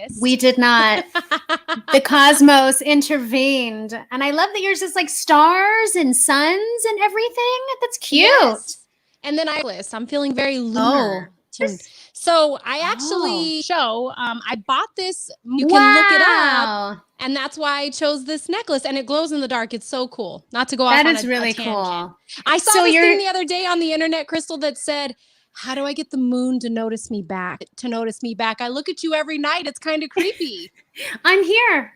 missed. We did not. The cosmos intervened. And I love that yours is like stars and suns and everything. That's cute. Yes. And then I'm feeling very lunar. So I actually I bought this. You can look it up. And that's why I chose this necklace. And it glows in the dark. It's so cool. Not to go off on a tangent. That is really cool. I saw this thing the other day on the internet, Krystal, that said, how do I get the moon to notice me back? I look at you every night. It's kind of creepy. I'm here.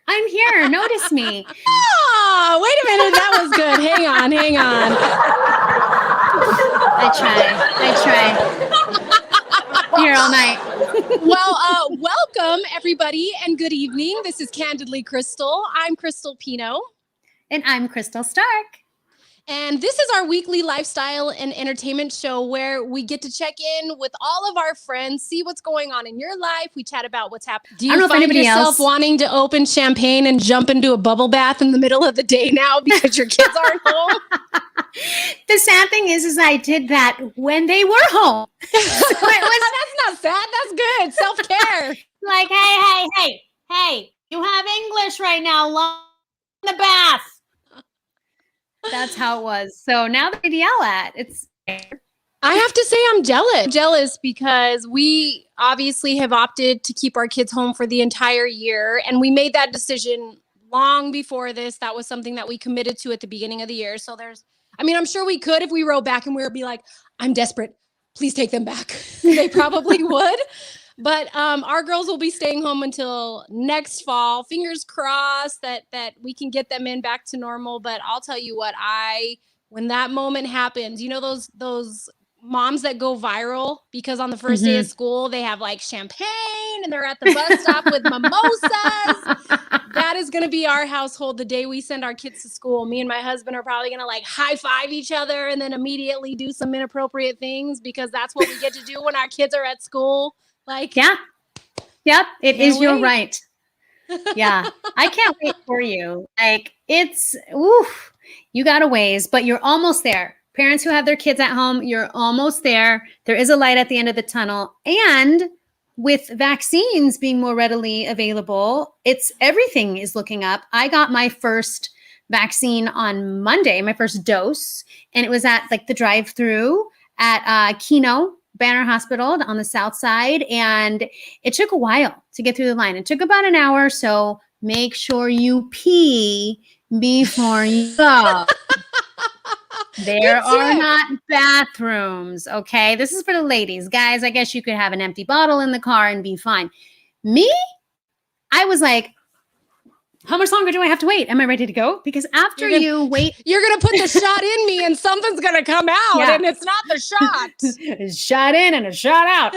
Notice me. Oh, wait a minute. That was good. Hang on. I try. Here all night. Well, welcome everybody and good evening. This is Candidly Krystal. I'm Krystal Pino. And I'm Krystal Stark. And this is our weekly lifestyle and entertainment show where we get to check in with all of our friends, see what's going on in your life. We chat about what's happening. Do you find yourself wanting to open champagne and jump into a bubble bath in the middle of the day now because your kids aren't home? The sad thing is I did that when they were home. That's not sad. That's good. Self-care. Like, hey, you have English right now. Love the bath. That's how it was. So now they yell at. I have to say I'm jealous because we obviously have opted to keep our kids home for the entire year. And we made that decision long before this. That was something that we committed to at the beginning of the year. So I'm sure we could if we wrote back and we would be like, I'm desperate. Please take them back. They probably would. But our girls will be staying home until next fall. Fingers crossed that we can get them back to normal. But I'll tell you what, when that moment happens, you know those moms that go viral because on the first day of school they have like champagne and they're at the bus stop with mimosas. That is going to be our household the day we send our kids to school. Me and my husband are probably going to like high five each other and then immediately do some inappropriate things because that's what we get to do when our kids are at school. Like, yeah, it is your right. Yeah, I can't wait for you. Like, you got a ways, but you're almost there. Parents who have their kids at home, you're almost there. There is a light at the end of the tunnel. And with vaccines being more readily available, everything is looking up. I got my first vaccine on Monday, my first dose, and it was at like the drive-through at Keno Banner Hospital on the south side, and it took a while to get through the line. It took about an hour, so make sure you pee before you go. There are not bathrooms, okay? This is for the ladies. Guys, I guess you could have an empty bottle in the car and be fine. Me, I was like, how much longer do I have to wait? Am I ready to go? Because after you wait, you're going to put the shot in me and something's going to come out and it's not the shot. It's shot in and a shot out.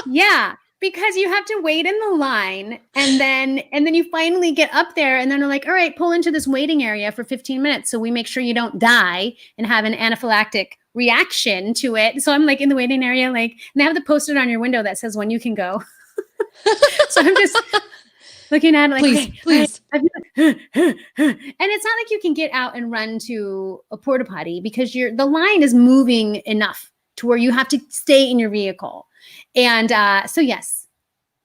Yeah, because you have to wait in the line and then you finally get up there and then they're like, all right, pull into this waiting area for 15 minutes. So we make sure you don't die and have an anaphylactic reaction to it. So I'm like in the waiting area, like, and they have the post-it on your window that says when you can go. So I'm just looking at it like, please. And it's not like you can get out and run to a porta potty because the line is moving enough to where you have to stay in your vehicle. And so yes,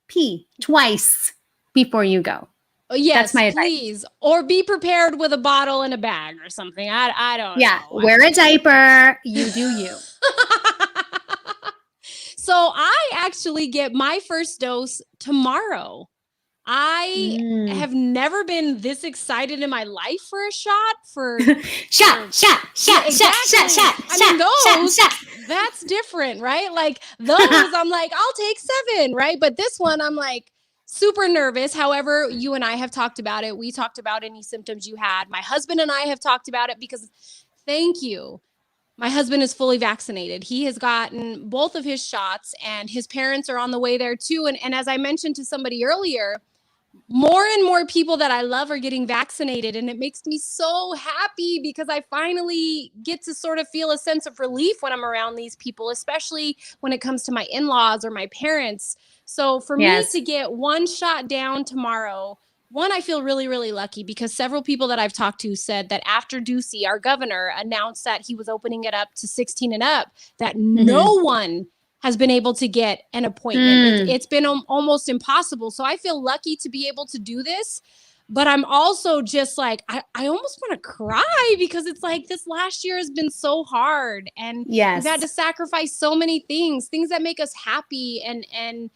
pee twice before you go. Oh, yes, that's my advice. Please. Or be prepared with a bottle and a bag or something. I don't know. Yeah, wear a diaper. You do you. So I actually get my first dose tomorrow. I have never been this excited in my life for a shot. Shot. That's different, right? Like those, I'm like, I'll take 7, right? But this one, I'm like super nervous. However, you and I have talked about it. We talked about any symptoms you had. My husband and I have talked about it because, thank you. My husband is fully vaccinated. He has gotten both of his shots and his parents are on the way there too. And as I mentioned to somebody earlier, more and more people that I love are getting vaccinated. And it makes me so happy because I finally get to sort of feel a sense of relief when I'm around these people, especially when it comes to my in-laws or my parents. So for me to get one shot down tomorrow, one, I feel really, really lucky because several people that I've talked to said that after Ducey, our governor, announced that he was opening it up to 16 and up, that no one has been able to get an appointment. It's been almost impossible. So I feel lucky to be able to do this. But I'm also just like, I almost want to cry because it's like this last year has been so hard. And we've had to sacrifice so many things that make us happy and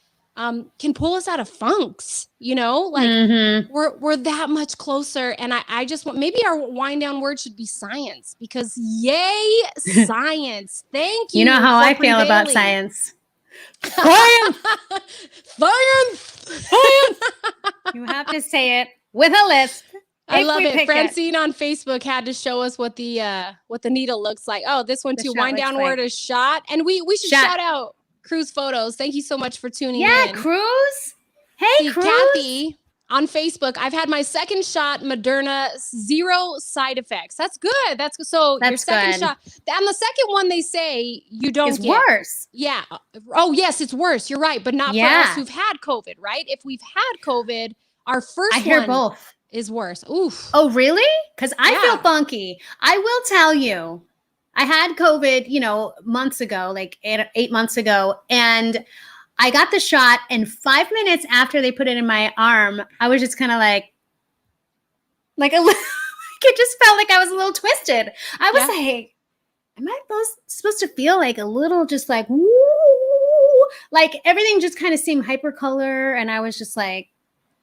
can pull us out of funks, like we're that much closer. And I just want, maybe our wind down word should be science, because yay, science. Thank you. You know how I feel about science. Science. Science. You have to say it with a lisp. I love it. Francine on Facebook had to show us what the needle looks like. Oh, this one too. Wind down word is shot. And we should shout out Cruz Photos. Thank you so much for tuning in. Yeah, Cruz. Hey, Cruz. Kathy on Facebook. I've had my second shot, Moderna, 0 side effects. That's good. That's your second shot. And the second one, they say you don't get worse. Yeah. Oh, yes, it's worse. You're right. But not for us who've had COVID, right? If we've had COVID, our first one is worse. Oof. Oh, really? Because I feel funky. I will tell you, I had COVID, months ago, like 8 months ago. And I got the shot. And 5 minutes after they put it in my arm, I was just kind of like it just felt like I was a little twisted. I was like, am I supposed to feel like a little just like, woo? Like everything just kind of seemed hypercolor. And I was just like,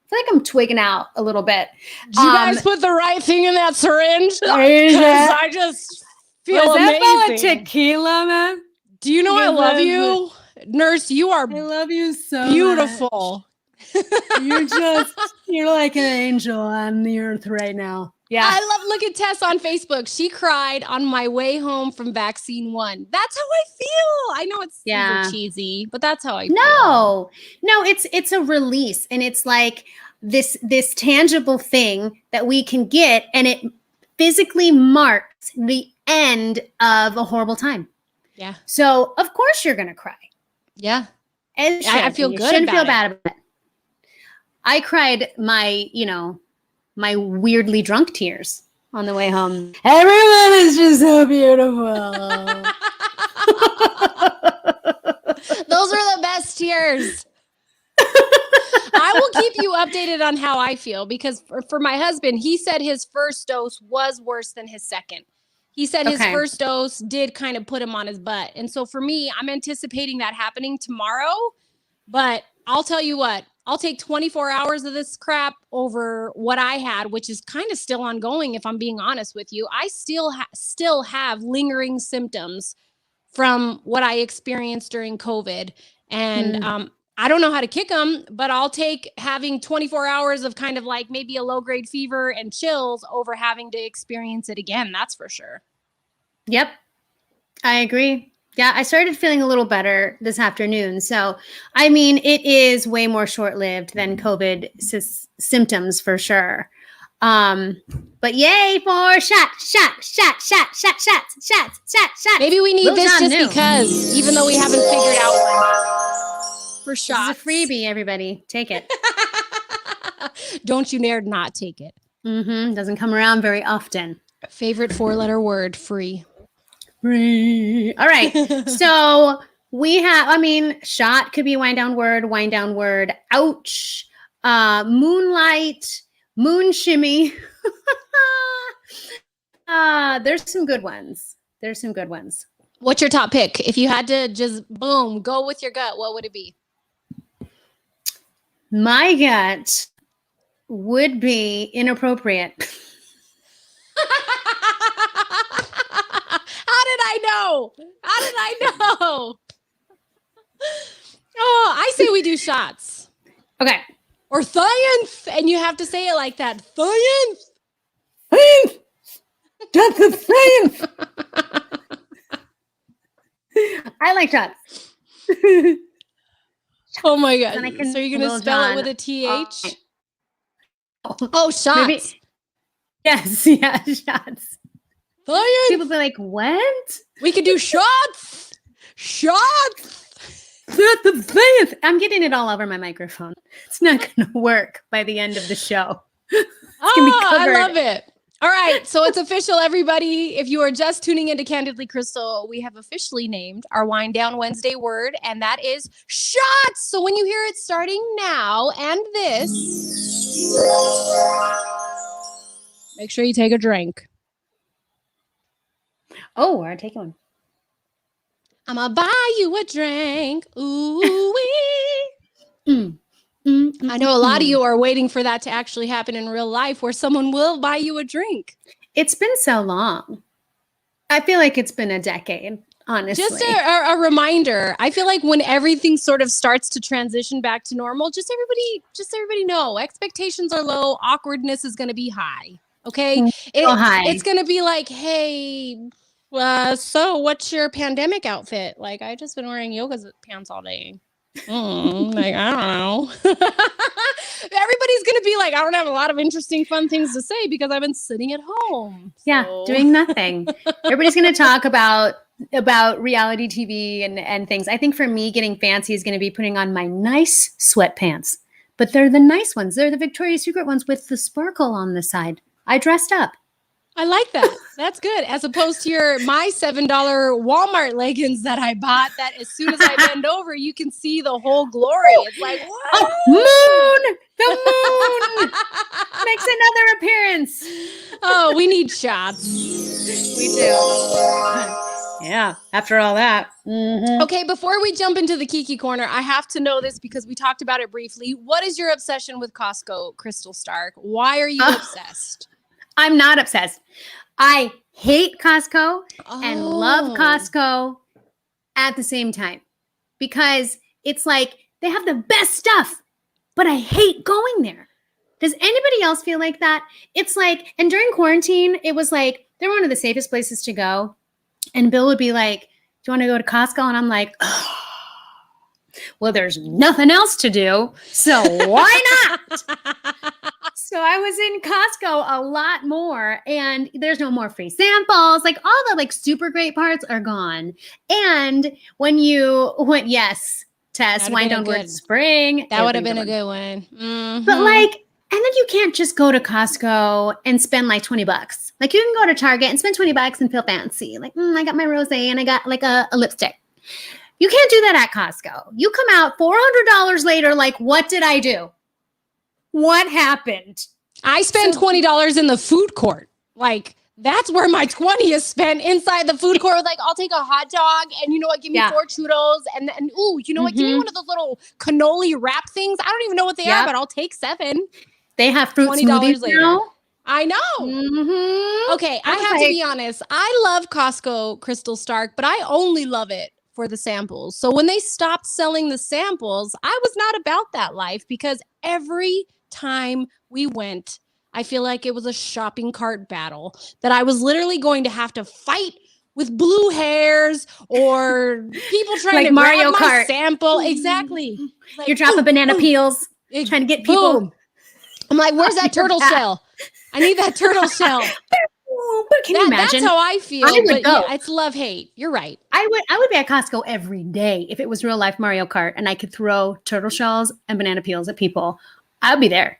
I feel like I'm twigging out a little bit. Did you guys put the right thing in that syringe? Because I just feel amazing. That tequila, man? Do you know I love you? Nurse, I love you so beautiful. You're like an angel on the earth right now. Yeah. Look at Tess on Facebook. She cried on my way home from vaccine 1. That's how I feel. I know it's super cheesy, but that's how I feel. No, it's a release. And it's like this tangible thing that we can get, and it physically marks the end of a horrible time. Yeah. So of course you're going to cry. Yeah. And I feel good. You shouldn't feel bad about it. I cried my weirdly drunk tears on the way home. Everyone is just so beautiful. Those are the best tears. I will keep you updated on how I feel, because for my husband, he said his first dose was worse than his second. He said his first dose did kind of put him on his butt. And so for me, I'm anticipating that happening tomorrow. But I'll tell you what, I'll take 24 hours of this crap over what I had, which is kind of still ongoing, if I'm being honest with you. I still have lingering symptoms from what I experienced during COVID. And I don't know how to kick them, but I'll take having 24 hours of kind of like maybe a low-grade fever and chills over having to experience it again. That's for sure. Yep. I agree. Yeah, I started feeling a little better this afternoon. So, I mean, it is way more short-lived than COVID symptoms for sure. But yay for shots. Maybe we need this just because, even though we haven't figured out one. For shots. It's a freebie, everybody. Take it. Don't you dare not take it. Doesn't come around very often. Favorite 4-letter word, free. Free. All right. So we have, shot could be wind down word, ouch, moonlight, moon shimmy. There's some good ones. What's your top pick? If you had to just boom, go with your gut, what would it be? My gut would be inappropriate. How did I know? Oh, I say we do shots. Okay. Or science, and you have to say it like that. Science. That's the science. I like shots. Oh my God. So you're going to spell it with a TH? Oh, shots. Maybe. Yes, yeah, shots. Science. People be like, what? We could do shots. That's the science. I'm getting it all over my microphone. It's not going to work by the end of the show. I love it. All right, so it's official, everybody. If you are just tuning into Candidly Krystal, we have officially named our Wind Down Wednesday word, and that is shots. So when you hear it starting now and this, make sure you take a drink. Oh, I'm taking one. I'm gonna buy you a drink. Ooh wee. I know a lot of you are waiting for that to actually happen in real life, where someone will buy you a drink. It's been so long. I feel like it's been a decade, honestly. Just a reminder. I feel like when everything sort of starts to transition back to normal, just everybody know expectations are low. Awkwardness is going to be high. Okay. It's going to be like, hey, so what's your pandemic outfit? Like, I just been wearing yoga pants all day. Like, I don't know. Everybody's gonna be like, I don't have a lot of interesting, fun things to say because I've been sitting at home. Yeah, doing nothing. Everybody's gonna talk about reality TV and things. I think for me, getting fancy is gonna be putting on my nice sweatpants, but they're the nice ones. They're the Victoria's Secret ones with the sparkle on the side. I dressed up. I like that. That's good. As opposed to my $7 Walmart leggings that I bought that as soon as I bend over, you can see the whole glory. It's like, what? Moon! The moon makes another appearance. Oh, we need shots. We do. Yeah, after all that. Mm-hmm. Okay, before we jump into the Kiki Corner, I have to know this because we talked about it briefly. What is your obsession with Costco, Krystal Stark? Why are you obsessed? I'm not obsessed. I hate Costco and love Costco at the same time because it's like they have the best stuff, but I hate going there. Does anybody else feel like that? It's like, and during quarantine, it was like, they're one of the safest places to go. And Bill would be like, do you want to go to Costco? And I'm like, oh, well, there's nothing else to do. So why not? So I was in Costco a lot more, and there's no more free samples. Like all the like super great parts are gone. And when you went, yes, Tess, Wind Down Word Spring. That would have been a good one. Mm-hmm. But like, and then you can't just go to Costco and spend like $20. Like you can go to Target and spend $20 and feel fancy. Like, I got my rosé and I got like a lipstick. You can't do that at Costco. You come out $400 later, like, what did I do? What happened? I spent $20 in the food court. Like, that's where my 20 is spent, inside the food court. Like, I'll take a hot dog and you know what? Give me 4 Cheetos. And ooh, you know what? Give me one of those little cannoli wrap things. I don't even know what they are, but I'll take 7. They have fruit smoothies now. I know. Mm-hmm. Okay, I have to be honest. I love Costco, Krystal Stark, but I only love it for the samples. So when they stopped selling the samples, I was not about that life because every time we went, I feel like it was a shopping cart battle that I was literally going to have to fight with blue hairs or people trying like to Mario grab my Kart sample. Exactly. Like, you're dropping banana peels, trying to get people. Boom. I'm like, where's that turtle shell? I need that turtle shell. But can you imagine? That's how I feel. I would go. Yeah, it's love-hate. You're right. I would be at Costco every day if it was real life Mario Kart and I could throw turtle shells and banana peels at people. I would be there.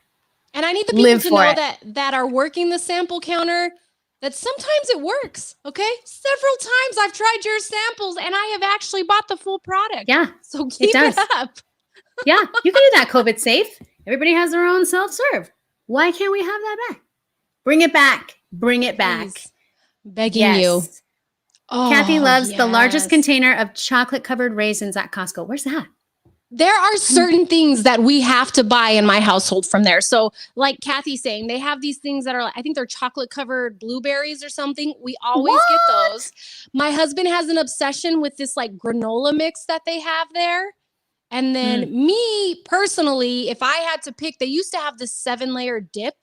And I need the people to know that are working the sample counter that sometimes it works. Okay, several times I've tried your samples and I have actually bought the full product. Yeah, so keep it up. Yeah, you can do that. COVID safe. Everybody has their own self-serve. Why can't we have that back? Bring it back. Bring it back. Please. Begging you. Oh, Kathy loves the largest container of chocolate-covered raisins at Costco. Where's that? There are certain things that we have to buy in my household from there. So like Kathy's saying, they have these things that are, I think they're chocolate-covered blueberries or something. We always get those. My husband has an obsession with this like granola mix that they have there. And then me personally, if I had to pick, they used to have this 7-layer dip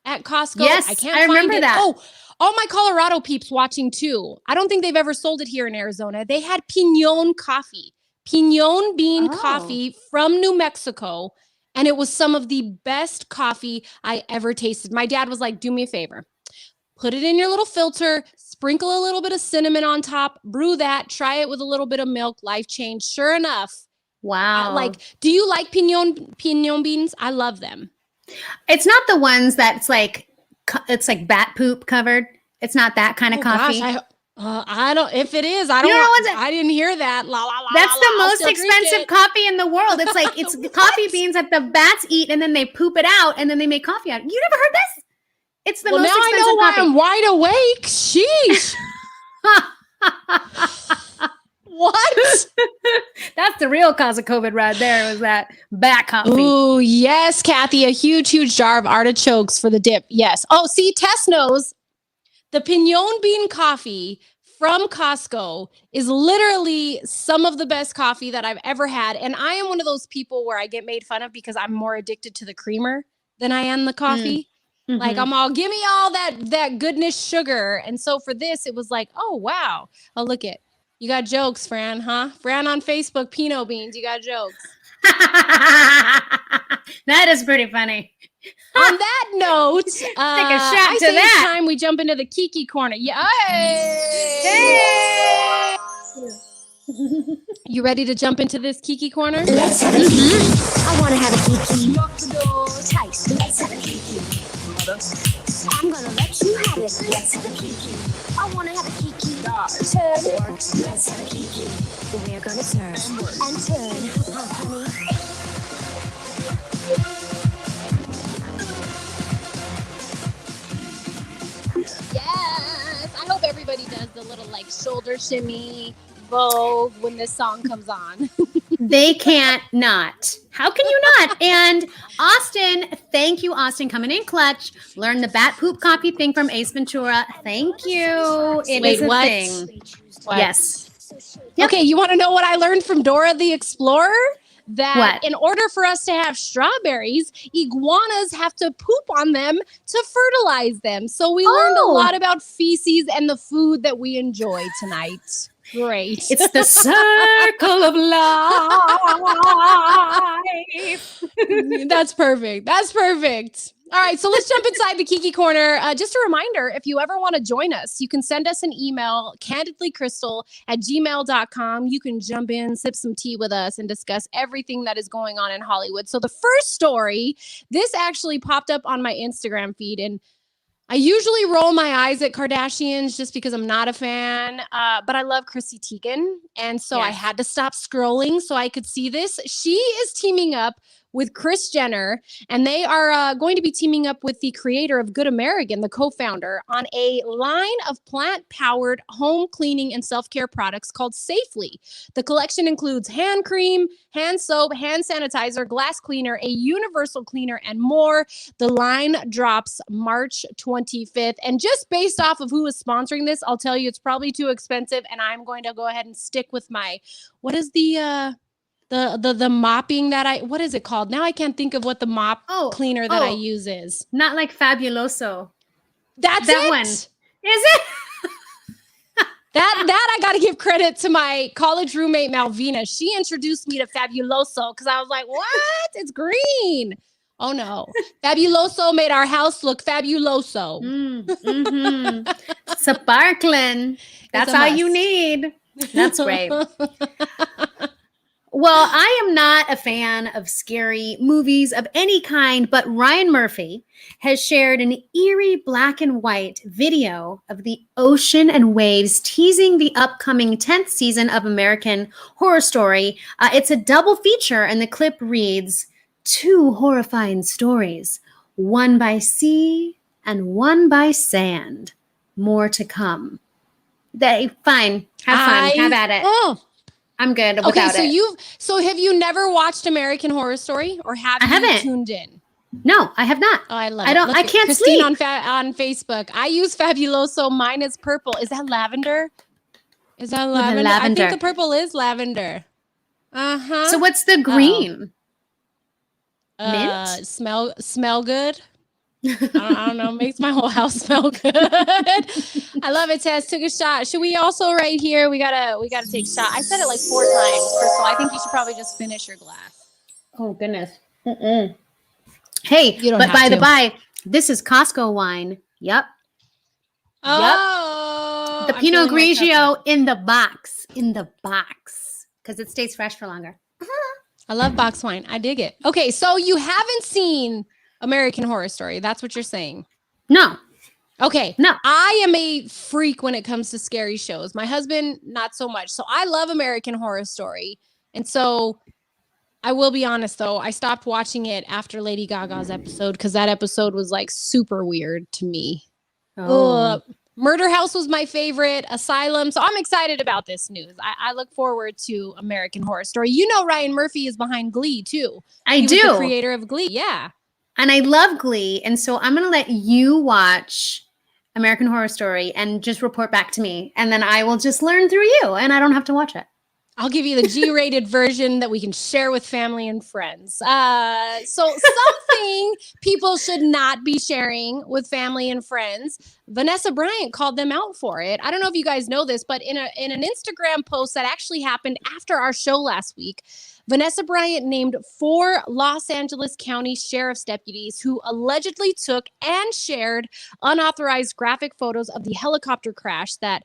at Costco. Yes, I can't remember that. Oh, all my Colorado peeps watching too. I don't think they've ever sold it here in Arizona. They had piñon coffee, piñon bean coffee from New Mexico. And it was some of the best coffee I ever tasted. My dad was like, do me a favor. Put it in your little filter, sprinkle a little bit of cinnamon on top, brew that, try it with a little bit of milk, life change. Sure enough. Wow. Like, do you like piñon beans? I love them. It's not the ones that's like it's like bat poop covered. It's not that kind of coffee. Gosh, I don't. If it is, I don't. I didn't hear that. La la la. That's la, the la, most expensive coffee in the world. It's like it's coffee beans that the bats eat, and then they poop it out, and then they make coffee out. You never heard this? It's the most expensive now I know coffee. why I'm wide awake. Sheesh. What? That's the real cause of COVID right there, was that bat coffee. Ooh, yes, Kathy. A huge jar of artichokes for the dip. Yes. Oh, see, Tess knows the Pinon bean coffee from Costco is literally some of the best coffee that I've ever had. And I am one of those people where I get made fun of because I'm more addicted to the creamer than I am the coffee. Mm-hmm. Like give me all that goodness sugar. And so for this, it was like, oh, wow. Oh, look it. You got jokes, Fran, huh? Fran on Facebook, Pinot Beans, you got jokes. That is pretty funny. On that note, take a shot to that. It's time we jump into the Kiki Corner. Yeah. Hey! You ready to jump into this Kiki Corner? Let's have a Kiki. I want to have a Kiki. Lock the door tight. Let's have a Kiki. I'm going to let you have it. Let's have a Kiki. I want to have a Kiki. Turn. Let's have a Kiki. We're going to turn and turn. Oh, honey. Yes. I hope everybody does the little like shoulder shimmy, Vogue when this song comes on. They can't not. How can you not? And Austin, thank you, Austin, coming in clutch. Learn the bat poop coffee thing from Ace Ventura. Thank you. It is a thing. What? Yes. Yep. Okay, you want to know what I learned from Dora the Explorer? That what? In order for us to have strawberries, iguanas have to poop on them to fertilize them. So we learned a lot about feces and the food that we enjoy tonight. Great. It's the circle of life. That's perfect. That's perfect. All right, so let's jump inside the Kiki Corner. Just a reminder, if you ever want to join us, you can send us an email, candidlykrystal@gmail.com. You can jump in, sip some tea with us, and discuss everything that is going on in Hollywood. So the first story, this actually popped up on my Instagram feed, and I usually roll my eyes at Kardashians just because I'm not a fan, but I love Chrissy Teigen, and so I had to stop scrolling so I could see this. She is teaming up with Kris Jenner, and they are going to be teaming up with the creator of Good American, the co-founder, on a line of plant-powered home cleaning and self-care products called Safely. The collection includes hand cream, hand soap, hand sanitizer, glass cleaner, a universal cleaner, and more. The line drops March 25th. And just based off of who is sponsoring this, I'll tell you it's probably too expensive, and I'm going to go ahead and stick with my, what is the mopping that what is it called? Now I can't think of what the mop cleaner that I use is. Not like Fabuloso. That's that it? one. Is it? That I got to give credit to my college roommate, Malvina. She introduced me to Fabuloso because I was like, what? It's green. Oh, no. Fabuloso made our house look fabuloso. Sparkling. That's all you need. That's great. Well, I am not a fan of scary movies of any kind, but Ryan Murphy has shared an eerie black and white video of the ocean and waves teasing the upcoming 10th season of American Horror Story. It's a double feature, and the clip reads, 2 horrifying stories, one by sea and one by sand. More to come. Fine. Have fun. Have at it. I'm good without it. So have you never watched American Horror Story, or have you tuned in? No, I have not. Oh, I love it. I can't Christine sleep. on Facebook. I use Fabuloso. Mine is purple. Is that lavender? Is that lavender? I think the purple is lavender. Uh-huh. So what's the green? Mint? Smell good. I don't know. Makes my whole house smell good. I love it. Tess took a shot. Should we also right here? We gotta take a shot. I said it like 4 times, Crystal. I think you should probably just finish your glass. Oh goodness. Hey, but by the by, this is Costco wine. Yep. Oh, the Pinot Grigio in the box, because it stays fresh for longer. I love box wine. I dig it. Okay, so you haven't seen American Horror Story. That's what you're saying. No. Okay. No. I am a freak when it comes to scary shows. My husband, not so much. So I love American Horror Story. And so I will be honest, though, I stopped watching it after Lady Gaga's episode because that episode was like super weird to me. Oh. Murder House was my favorite. Asylum. So I'm excited about this news. I look forward to American Horror Story. You know, Ryan Murphy is behind Glee, too. He was the creator of Glee. Yeah. And I love Glee. And so I'm going to let you watch American Horror Story and just report back to me. And then I will just learn through you and I don't have to watch it. I'll give you the G-rated version that we can share with family and friends. So something people should not be sharing with family and friends. Vanessa Bryant called them out for it. I don't know if you guys know this, but in an Instagram post that actually happened after our show last week, Vanessa Bryant named 4 Los Angeles County sheriff's deputies who allegedly took and shared unauthorized graphic photos of the helicopter crash that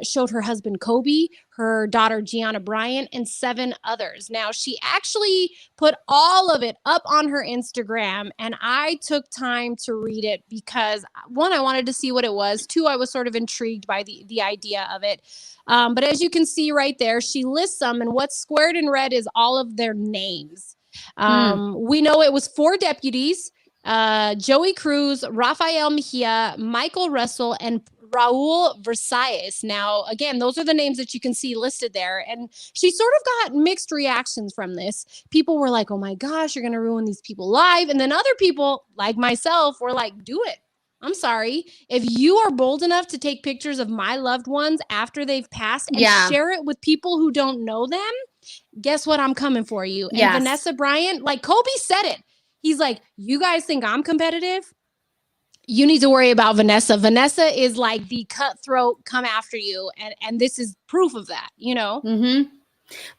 showed her husband Kobe, her daughter Gianna Bryant, and 7 others. Now, she actually put all of it up on her Instagram, and I took time to read it because, 1, I wanted to see what it was. 2, I was sort of intrigued by the idea of it. But as you can see right there, she lists them, and what's squared in red is all of their names. We know it was 4 deputies, Joey Cruz, Rafael Mejia, Michael Russell, and Raul Versailles. Now, again, those are the names that you can see listed there. And she sort of got mixed reactions from this. People were like, oh my gosh, you're going to ruin these people live. And then other people, like myself, were like, do it. I'm sorry. If you are bold enough to take pictures of my loved ones after they've passed and share it with people who don't know them, guess what? I'm coming for you. And Vanessa Bryant, like Kobe said it. He's like, you guys think I'm competitive? You need to worry about Vanessa. Vanessa is like the cutthroat, come after you. And this is proof of that, you know? Mm-hmm.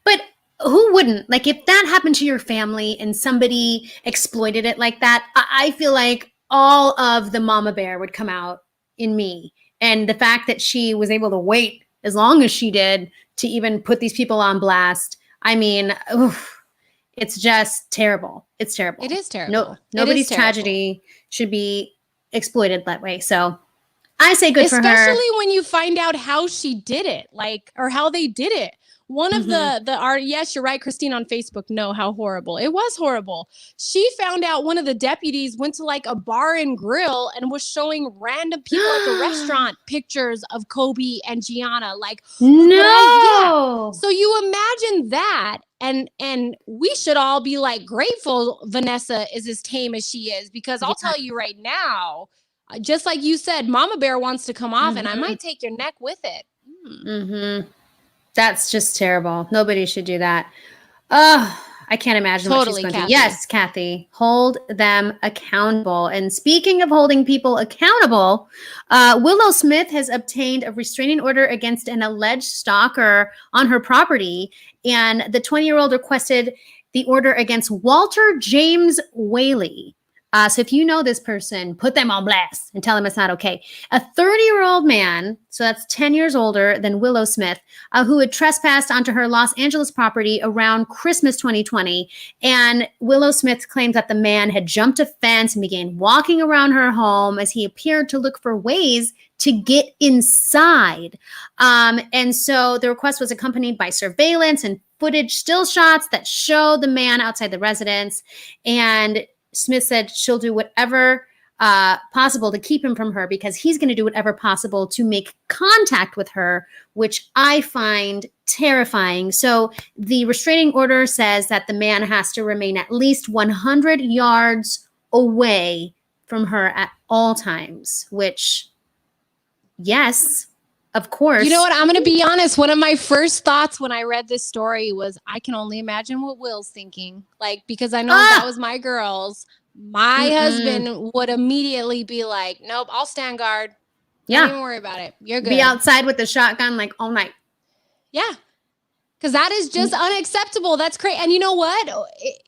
But who wouldn't? Like, if that happened to your family and somebody exploited it like that, I feel like all of the mama bear would come out in me. And the fact that she was able to wait as long as she did to even put these people on blast, I mean, it's just terrible. It's terrible. It is terrible. Nobody's tragedy should be exploited that way. So I say good for her. Especially when you find out how she did it, like, or how they did it. One of yes, you're right, Christine on Facebook. No, how horrible. It was horrible. She found out one of the deputies went to like a bar and grill and was showing random people at the restaurant pictures of Kobe and Gianna. Like, no. So you imagine that. And we should all be like grateful Vanessa is as tame as she is, because I'll tell you right now, just like you said, Mama Bear wants to come off and I might take your neck with it. That's just terrible. Nobody should do that. I can't imagine what she's going to do. Yes, Kathy, hold them accountable. And speaking of holding people accountable, Willow Smith has obtained a restraining order against an alleged stalker on her property. And the 20-year-old requested the order against Walter James Whaley. So if you know this person, put them on blast and tell them it's not okay. A 30-year-old man, so that's 10 years older than Willow Smith, who had trespassed onto her Los Angeles property around Christmas 2020. And Willow Smith claims that the man had jumped a fence and began walking around her home as he appeared to look for ways to get inside. And so the request was accompanied by surveillance and footage still shots that show the man outside the residence. And Smith said she'll do whatever possible to keep him from her, because he's going to do whatever possible to make contact with her, which I find terrifying. So the restraining order says that the man has to remain at least 100 yards away from her at all times, which, yes, of course. You know what? I'm going to be honest. One of my first thoughts when I read this story was, I can only imagine what Will's thinking. Like, because I know that was my girls. My husband would immediately be like, nope, I'll stand guard. Don't even worry about it. You're good. Be outside with the shotgun like all night. Yeah. Because that is just unacceptable. That's crazy. And you know what?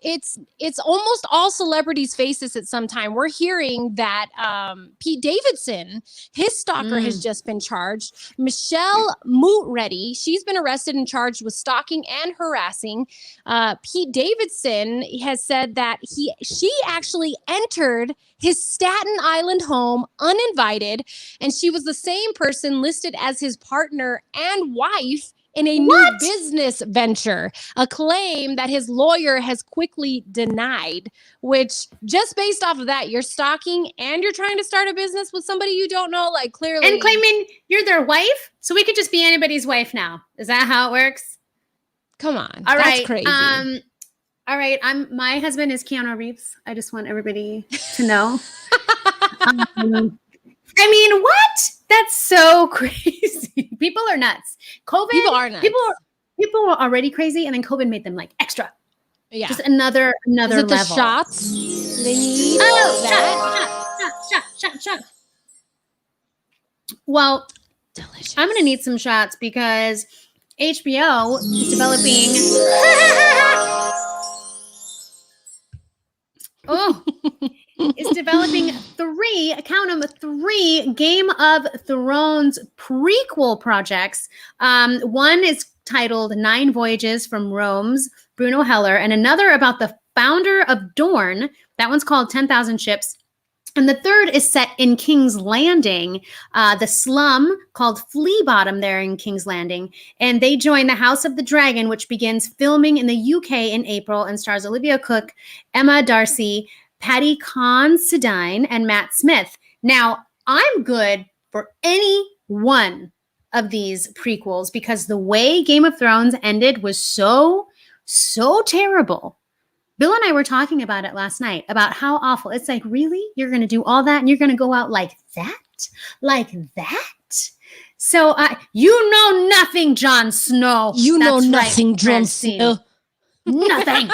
It's almost all celebrities face this at some time. We're hearing that Pete Davidson, his stalker, has just been charged. Michelle Mootreddy, she's been arrested and charged with stalking and harassing. Pete Davidson has said that she actually entered his Staten Island home uninvited, and she was the same person listed as his partner and wife in a new business venture, a claim that his lawyer has quickly denied, which just based off of that, you're stalking and you're trying to start a business with somebody you don't know, like clearly. And claiming you're their wife? So we could just be anybody's wife now. Is that how it works? Come on. All that's right. crazy. All right. My husband is Keanu Reeves. I just want everybody to know. I mean, what? That's so crazy. People are nuts. COVID. People are nuts. People were already crazy, and then COVID made them like extra. Yeah. Just another Is it level. the shots they need? Shot. Well, Delicious. I'm going to need some shots because HBO is developing. Is developing three Game of Thrones prequel projects. One is titled 9 Voyages from Rome's Bruno Heller, and another about the founder of Dorne. That one's called 10,000 Ships. And the third is set in King's Landing, the slum called Flea Bottom there in King's Landing. And they join the House of the Dragon, which begins filming in the UK in April and stars Olivia Cooke, Emma Darcy, Paddy Considine, and Matt Smith. Now, I'm good for any one of these prequels because the way Game of Thrones ended was so terrible. Bill and I were talking about it last night, about how awful. It's like, really? You're going to do all that and you're going to go out like that? Like that? So, you know nothing, Jon Snow. You know That's nothing, right, Jon Francine. Snow. Nothing.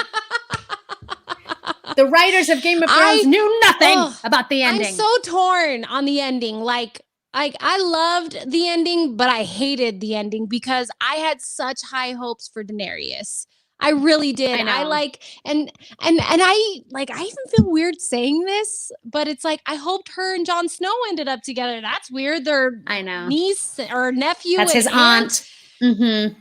The writers of Game of Thrones knew nothing about the ending. I'm so torn on the ending. Like I loved the ending, but I hated the ending because I had such high hopes for Daenerys. I really did. I know. I like and I like I even feel weird saying this, but it's like I hoped her and Jon Snow ended up together. That's weird. Their niece or nephew. That's his aunt. Mm-hmm.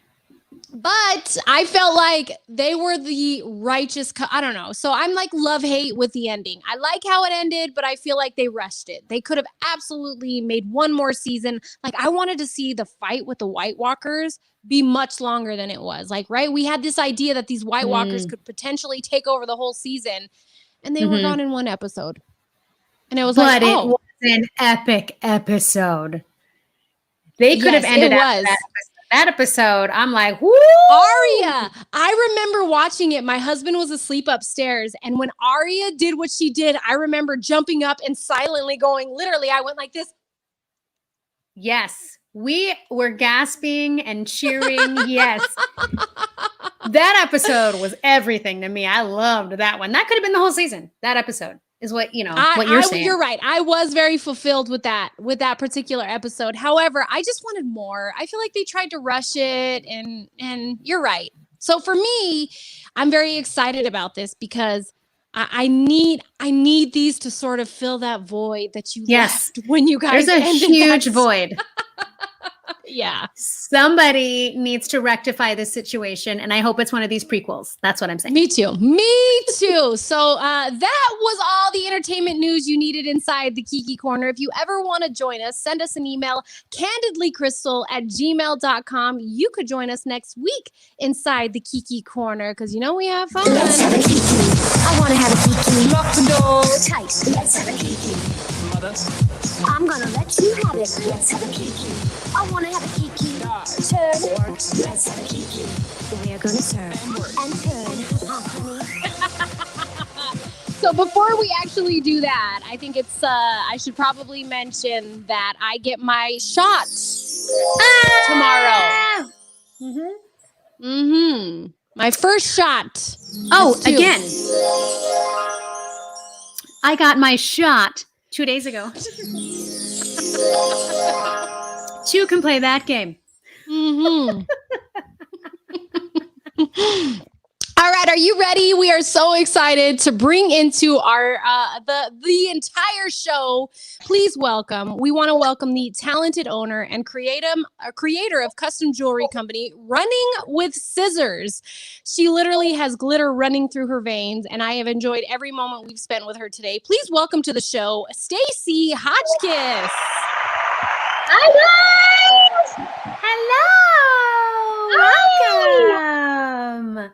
But I felt like they were the righteous. I don't know. So I'm like love-hate with the ending. I like how it ended, but I feel like they rushed it. They could have absolutely made one more season. Like I wanted to see the fight with the White Walkers be much longer than it was. Like, right? We had this idea that these White Walkers could potentially take over the whole season, and they were gone in one episode. And it was it was an epic episode. They could have ended after that episode. I'm like, whoo! Arya. I remember watching it. My husband was asleep upstairs. And when Arya did what she did, I remember jumping up and silently going, literally, I went like this. Yes. We were gasping and cheering. Yes. That episode was everything to me. I loved that one. That could have been the whole season. That episode is what, what you're saying. You're right. I was very fulfilled with that particular episode. However, I just wanted more. I feel like they tried to rush it and you're right. So for me, I'm very excited about this because I need these to sort of fill that void that you left when you guys ended. There's a huge void. Yeah. Somebody needs to rectify this situation, and I hope it's one of these prequels. That's what I'm saying. Me too. So that was all the entertainment news you needed inside the Kiki Corner. If you ever want to join us, send us an email, candidlykrystal@gmail.com. You could join us next week inside the Kiki Corner because we have fun. Let's have a Kiki. I want to have a Kiki. Lock the door. Tight. Let's have a Kiki. I'm gonna let you have it. Let's have a Kiki. I wanna have a Kiki. Turn. Let's have a Kiki. We're gonna turn and turn. So before we actually do that, I think it's I should probably mention that I get my shot tomorrow. My first shot. Oh, again. I got my shot 2 days ago. 2 can play that game. All right, are you ready? We are so excited to bring into our the entire show. Please welcome. We want to welcome the talented owner and creator of custom jewelry company Running with Scissors. She literally has glitter running through her veins, and I have enjoyed every moment we've spent with her today. Please welcome to the show, Stacy Hotchkiss. Hi guys! Hello! Welcome!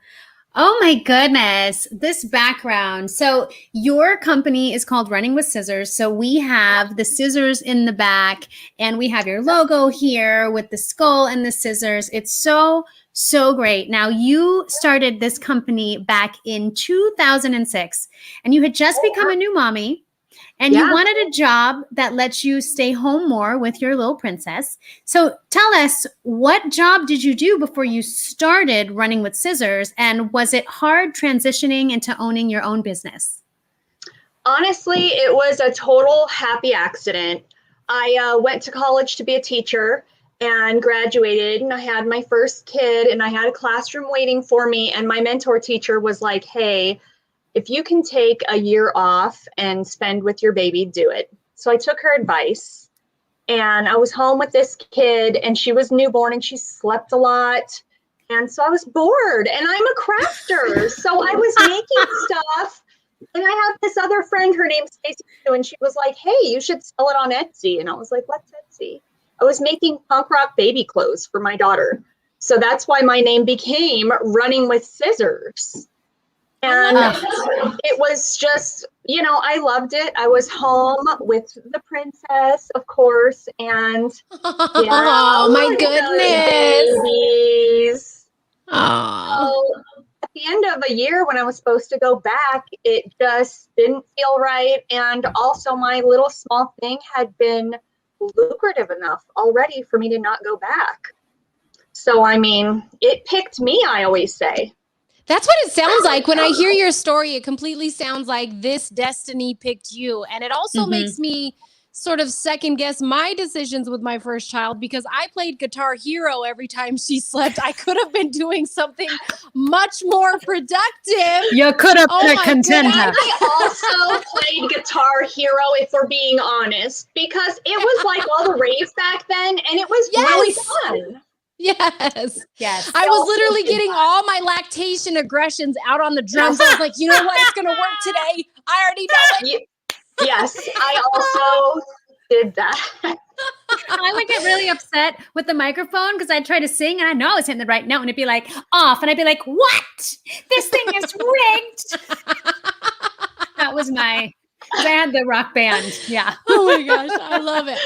Oh my goodness, this background. So your company is called Running with Scissors. So we have the scissors in the back and we have your logo here with the skull and the scissors. It's so great. Now you started this company back in 2006 and you had just become a new mommy. And you wanted a job that lets you stay home more with your little princess. So tell us, what job did you do before you started Running with Scissors? And was it hard transitioning into owning your own business? Honestly, it was a total happy accident. I went to college to be a teacher and graduated, and I had my first kid, and I had a classroom waiting for me. And my mentor teacher was like, hey, if you can take a year off and spend with your baby, do it. So I took her advice and I was home with this kid and she was newborn and she slept a lot. And so I was bored and I'm a crafter. So I was making stuff. And I have this other friend, her name's Stacy, and she was like, hey, you should sell it on Etsy. And I was like, what's Etsy? I was making punk rock baby clothes for my daughter. So that's why my name became Running with Scissors. And it was just, I loved it. I was home with the princess, of course. And oh my goodness. Babies. Oh. So at the end of a year when I was supposed to go back, it just didn't feel right. And also my little small thing had been lucrative enough already for me to not go back. So, it picked me, I always say. That's what it sounds like. When I hear your story, it completely sounds like this destiny picked you. And it also makes me sort of second guess my decisions with my first child because I played Guitar Hero every time she slept. I could have been doing something much more productive. You could have been a contender. I also played Guitar Hero, if we're being honest, because it was like all the raves back then and it was really fun. Yes. I was literally getting all my lactation aggressions out on the drums. I was like, you know what? It's going to work today. I already know it. Yes, I also did that. I would get really upset with the microphone because I'd try to sing and I know I was hitting the right note and it'd be like off. And I'd be like, what? This thing is rigged. That was because I had the rock band. Yeah. Oh my gosh. I love it.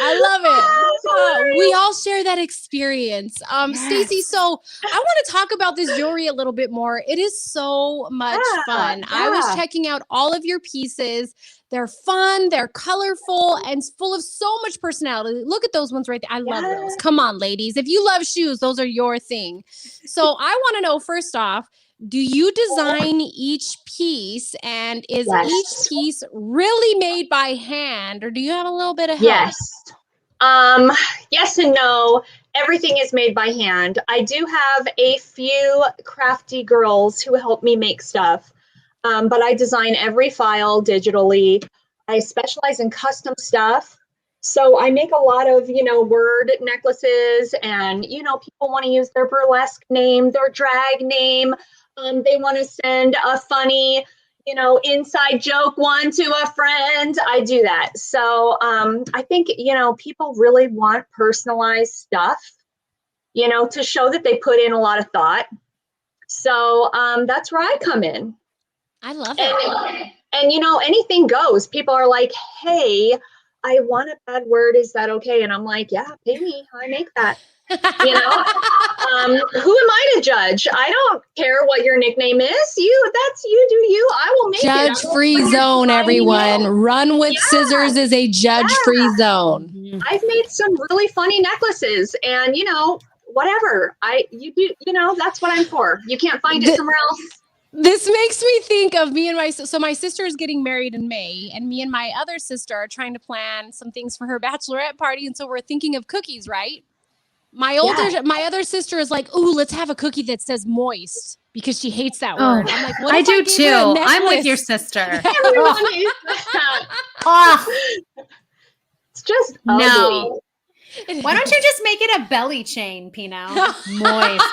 We all share that experience. Stacy, so I want to talk about this jewelry a little bit more. It is so much fun. Yeah. I was checking out all of your pieces. They're fun, they're colorful, and full of so much personality. Look at those ones right there. I love those. Come on, ladies. If you love shoes, those are your thing. So I want to know, first off, do you design each piece, and is each piece really made by hand, or do you have a little bit of help? Yes and no. Everything is made by hand. I do have a few crafty girls who help me make stuff, but I design every file digitally. I specialize in custom stuff. So I make a lot of, word necklaces, and, people want to use their burlesque name, their drag name. They want to send a funny, inside joke one to a friend. I do that. So I think, people really want personalized stuff, to show that they put in a lot of thought. So that's where I come in. I love it. And anything goes. People are like, hey, I want a bad word. Is that okay? And I'm like, yeah, pay me. I make that. Who am I to judge? I don't care what your nickname is. You do you. I will make it. Judge-free zone, everyone. Run with Scissors is a judge-free zone. I've made some really funny necklaces, and whatever. That's what I'm for. You can't find it somewhere else. This makes me think of my sister is getting married in May, and me and my other sister are trying to plan some things for her bachelorette party, and so we're thinking of cookies, right? My other sister is like, ooh, let's have a cookie that says moist because she hates that word. I'm like, what I if do gave her a too. I'm with necklace? your sister. Everyone hates that. Oh, It's just no. ugly. Why don't you just make it a belly chain, Pino? Moist.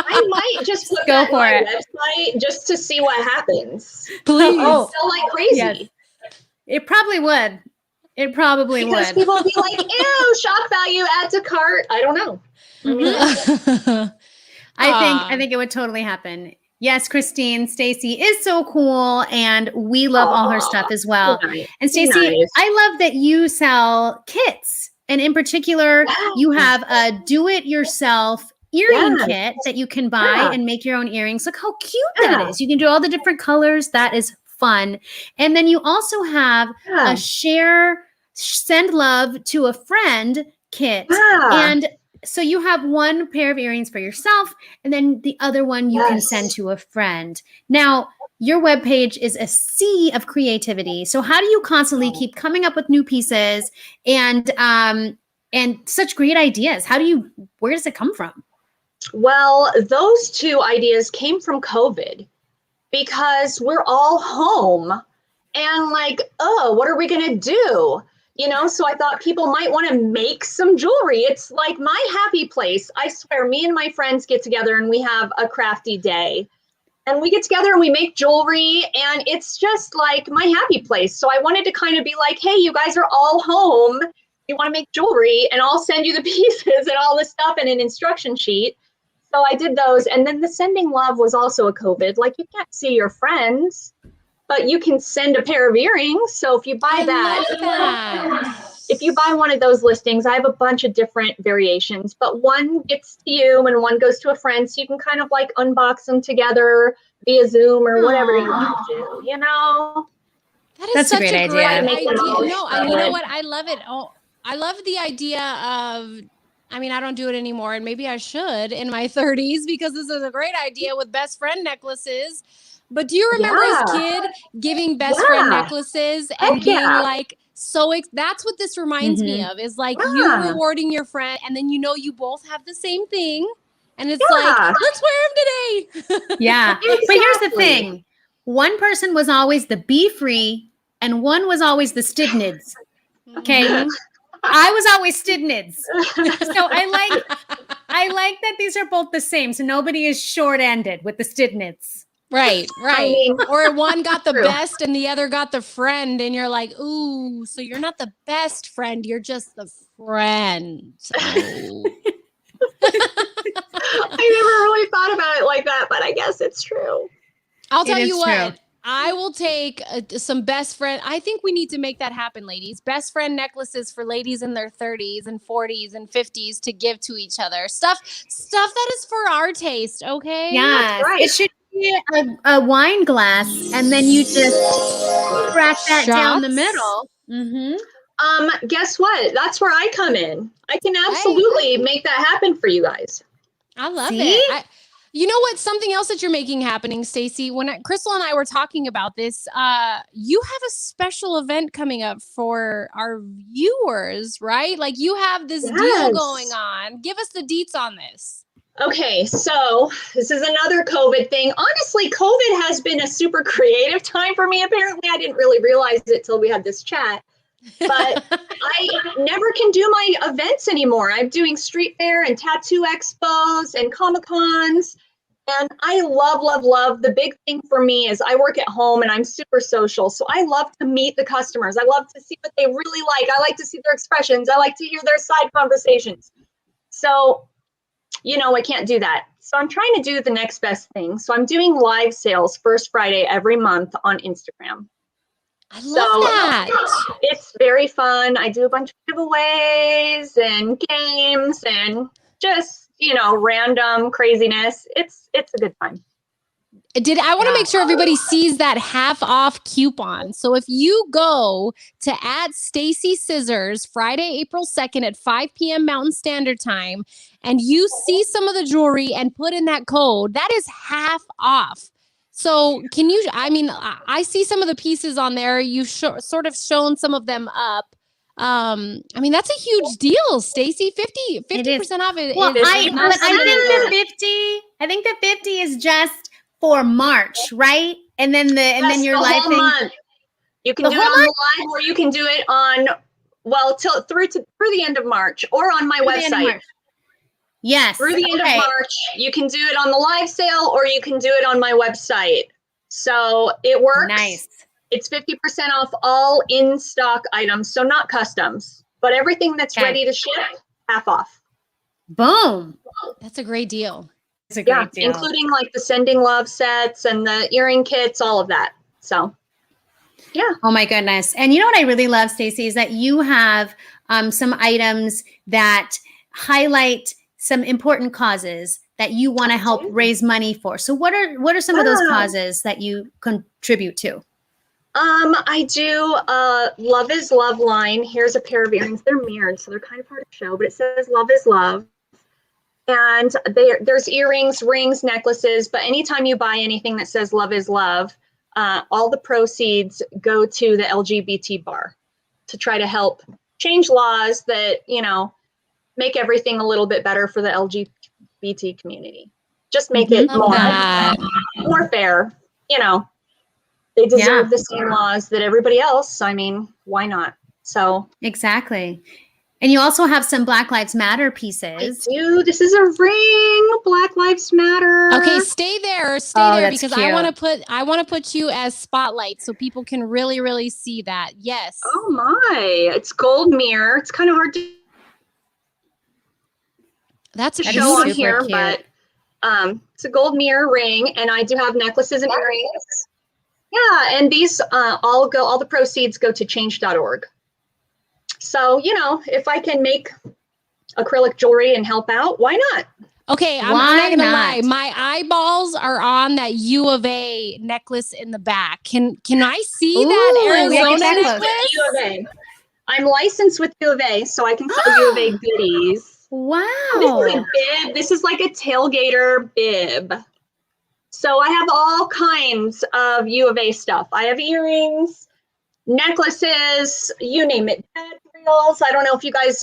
I might just put Go that for on it. my website just to see what happens. Please. Oh, Sell like crazy. yes. It probably would. It probably Because would. people will be like, ew, shock value, add to cart. I don't know. I mean, I think it would totally happen. Yes, Christine, Stacy is so cool, and we love all her stuff as well. nice. And Stacy, Nice. I love that you sell kits, and in particular, you have a do-it-yourself earring kit that you can buy and make your own earrings. Look how cute that is. You can do all the different colors. That is fun. And then you also have a send love to a friend kit. And so you have one pair of earrings for yourself, and then the other one you can send to a friend. Now, your webpage is a sea of creativity. So how do you constantly keep coming up with new pieces and such great ideas? Where does it come from? Well, those two ideas came from COVID because we're all home and like, oh, what are we going to do? You know, so I thought people might want to make some jewelry. It's like my happy place. I swear, me and my friends get together and we have a crafty day. And we get together and we make jewelry, and it's just like my happy place. So I wanted to kind of be like, hey, you guys are all home. You want to make jewelry, and I'll send you the pieces and all this stuff and an instruction sheet. So I did those. And then the sending love was also a COVID. Like, you can't see your friends, but you can send a pair of earrings. So if you buy if you buy one of those listings, I have a bunch of different variations, but one gets to you and one goes to a friend. So you can kind of like unbox them together via Zoom or whatever you want to do, you know? That's such a great idea. No, you know what? I love it. Oh, I love the idea of, I mean, I don't do it anymore, and maybe I should in my 30s because this is a great idea with best friend necklaces. But do you remember as a kid giving best friend necklaces and being like, that's what this reminds me of, is like you rewarding your friend, and then you both have the same thing, and it's like, let's wear them today. Yeah. Exactly. But here's the thing. One person was always the be free and one was always the stidnids. Okay. I was always stidnids. So I like that these are both the same. So nobody is short-ended with the stidnids. Right. I mean, or one got the best and the other got the friend, and you're like, ooh, so you're not the best friend, you're just the friend. Oh. I never really thought about it like that, but I guess it's true. I'll tell you what, I will take some best friend. I think we need to make that happen, ladies. Best friend necklaces for ladies in their 30s and 40s and 50s to give to each other. Stuff that is for our taste, okay? Yeah, right. It should be a wine glass, and then you just crack that down the middle. Guess what? That's where I come in. I can absolutely make that happen for you guys. I love it. You know what? Something else that you're making happening, Stacy. When Krystal and I were talking about this, you have a special event coming up for our viewers, right? Like you have this deal going on. Give us the deets on this. Okay, so this is another COVID thing. Honestly, COVID has been a super creative time for me. Apparently, I didn't really realize it till we had this chat. But I never can do my events anymore. I'm doing street fair and tattoo expos and Comic-Cons. And I love the big thing for me is I work at home and I'm super social. So I love to meet the customers. I love to see what they really like. I like to see their expressions. I like to hear their side conversations. So, I can't do that. So I'm trying to do the next best thing. So I'm doing live sales first Friday every month on Instagram. I love that. It's very fun. I do a bunch of giveaways and games and just, random craziness. It's a good time. I want to make sure everybody sees that half off coupon. So if you go to @Stacy Scissors Friday, April 2nd at 5 p.m. Mountain Standard Time, and you see some of the jewelry and put in that code, that is half off. So I see some of the pieces on there. You've sort of shown some of them up. I mean, that's a huge deal, Stacy. 50% off it. Well, is I not think the 50 is just for March, right? And then then your the live whole thing. month. You can do it on the live, or you can do it on through the end of March, or on my website. Yes. Through the end of March, you can do it on the live sale, or you can do it on my website. So it works. Nice. It's 50% off all in-stock items, so not customs, but everything that's ready to ship, half off. Boom. That's a great deal. It's a great deal. Including like the sending love sets and the earring kits, all of that. So, yeah. Oh my goodness. And you know what I really love, Stacy, is that you have some items that highlight some important causes that you want to help raise money for. So what are some of those causes that you contribute to? I do Love is Love line. Here's a pair of earrings. They're mirrored, so they're kind of hard to show, but it says Love is Love. And there's earrings, rings, necklaces, but anytime you buy anything that says Love is Love, all the proceeds go to the LGBT bar to try to help change laws that, make everything a little bit better for the LGBT community. Just make it more fair, They deserve the same laws that everybody else. I mean, why not? So exactly. And you also have some Black Lives Matter pieces. I do. This is a ring. Black Lives Matter. Okay, stay there. Stay there because cute. I want to put you as spotlight so people can really, really see that. Yes. Oh my. It's gold mirror. It's kind of hard to show on here, cute. But it's a gold mirror ring, and I do have necklaces and earrings. Yeah, and these all the proceeds go to change.org. So, if I can make acrylic jewelry and help out, why not? Okay, I'm not gonna lie. My eyeballs are on that U of A necklace in the back. Can I see that Arizona necklace? U of A. I'm licensed with U of A, so I can sell U of A goodies. Wow. This is a bib. This is like a tailgater bib. So I have all kinds of U of A stuff. I have earrings, necklaces, you name it. Bed reels. I don't know if you guys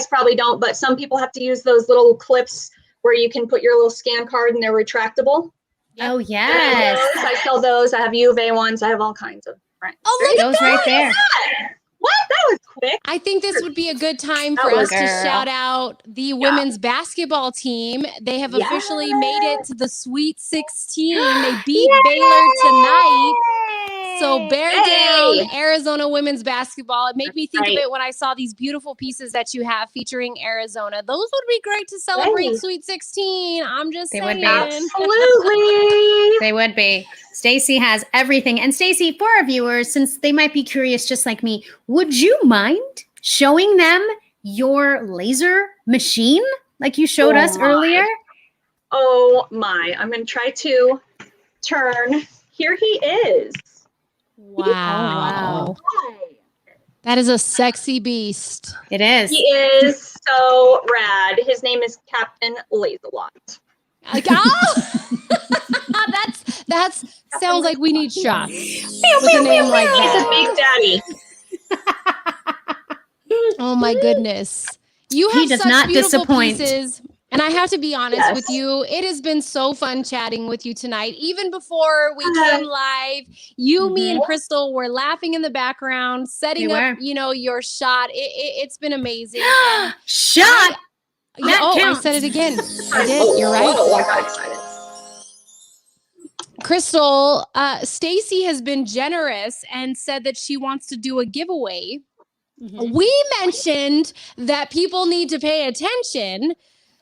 probably don't, but some people have to use those little clips where you can put your little scan card and they're retractable. Oh, yes. I sell those. I have U of A ones. I have all kinds of. Right. Oh, look at right there. What? That was quick. I think this would be a good time for us to shout out the women's basketball team. They have officially made it to the Sweet 16. They beat Baylor tonight. So bear down, Arizona women's basketball. It made me think of it when I saw these beautiful pieces that you have featuring Arizona. Those would be great to celebrate Sweet 16. I'm just saying. Would be. Absolutely. They would be. Stacy has everything. And Stacy, for our viewers, since they might be curious just like me, would you mind showing them your laser machine like you showed us earlier? Oh my. I'm going to try to turn. Here he is. Wow. That is a sexy beast. It is. He is so rad. His name is Captain Laserlot. That sounds like we need shots with a name like that. He's a big daddy. Oh my goodness. You have such beautiful pieces. And I have to be honest with you, it has been so fun chatting with you tonight. Even before we came live, me and Krystal were laughing in the background, setting up, your shot. It's been amazing. Shot! I said it again. I did. You're right. I got excited. Krystal, Stacy has been generous and said that she wants to do a giveaway. We mentioned that people need to pay attention.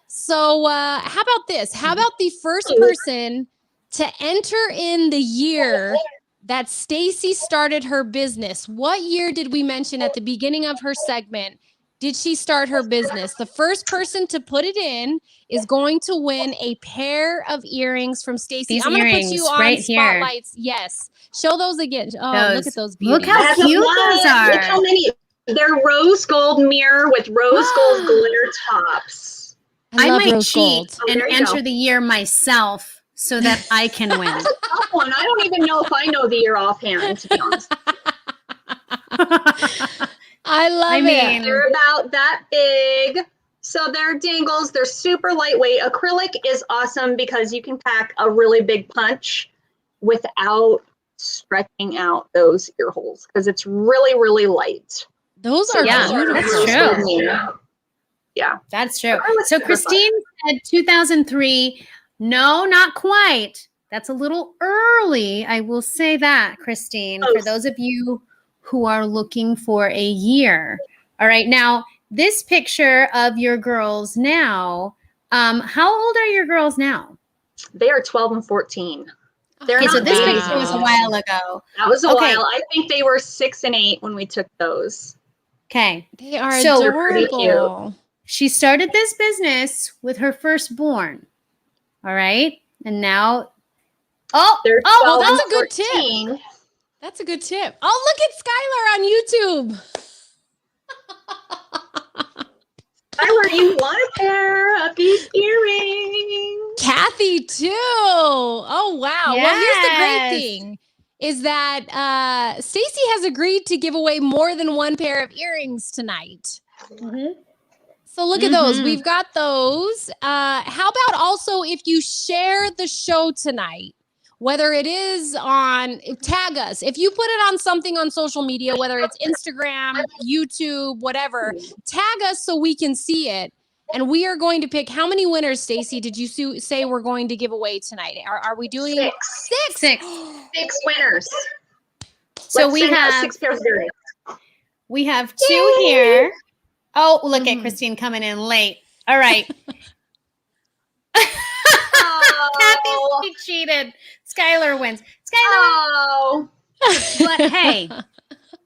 So how about this? How about the first person to enter in the year that Stacy started her business? What year did we mention at the beginning of her segment? Did she start her business? The first person to put it in is going to win a pair of earrings from Stacy. I'm going to put you on spotlights. Yes. Show those again. Oh, look at those beauties. Look how cute those are. Look how many. They're rose gold mirror with rose gold glitter tops. I might cheat and enter the year myself so that I can win. That's a tough one. I don't even know if I know the year offhand, to be honest. I mean, they're about that big. So they're dangles. They're super lightweight. Acrylic is awesome because you can pack a really big punch without stretching out those ear holes because it's really, really light. Those are beautiful. That's true. Yeah, that's true. So Christine said 2003. No, not quite. That's a little early. I will say that, Christine, for those of you who are looking for a year. All right. Now, this picture of your girls now, how old are your girls now? They are 12 and 14. Okay, so this picture was a while ago. That was a while. I think they were 6 and 8 when we took those. Okay. They are adorable. She started this business with her firstborn. All right. And now, that's a good tip. That's a good tip. Oh, look at Skylar on YouTube. Skylar, you want a pair of these earrings? Kathy too. Oh, wow. Yes. Well, here's the great thing is that Stacy has agreed to give away more than one pair of earrings tonight. Mm-hmm. So look at those. We've got those. How about also if you share the show tonight, whether it is on, tag us. If you put it on something on social media, whether it's Instagram, YouTube, whatever, tag us so we can see it. And we are going to pick, how many winners, Stacy, did you say we're going to give away tonight? Are we doing 6? 6 winners. So we have 6 pairs of earrings. We have 2 here. Oh, look at Christine coming in late. All right. Kathy cheated. Skylar wins. But hey,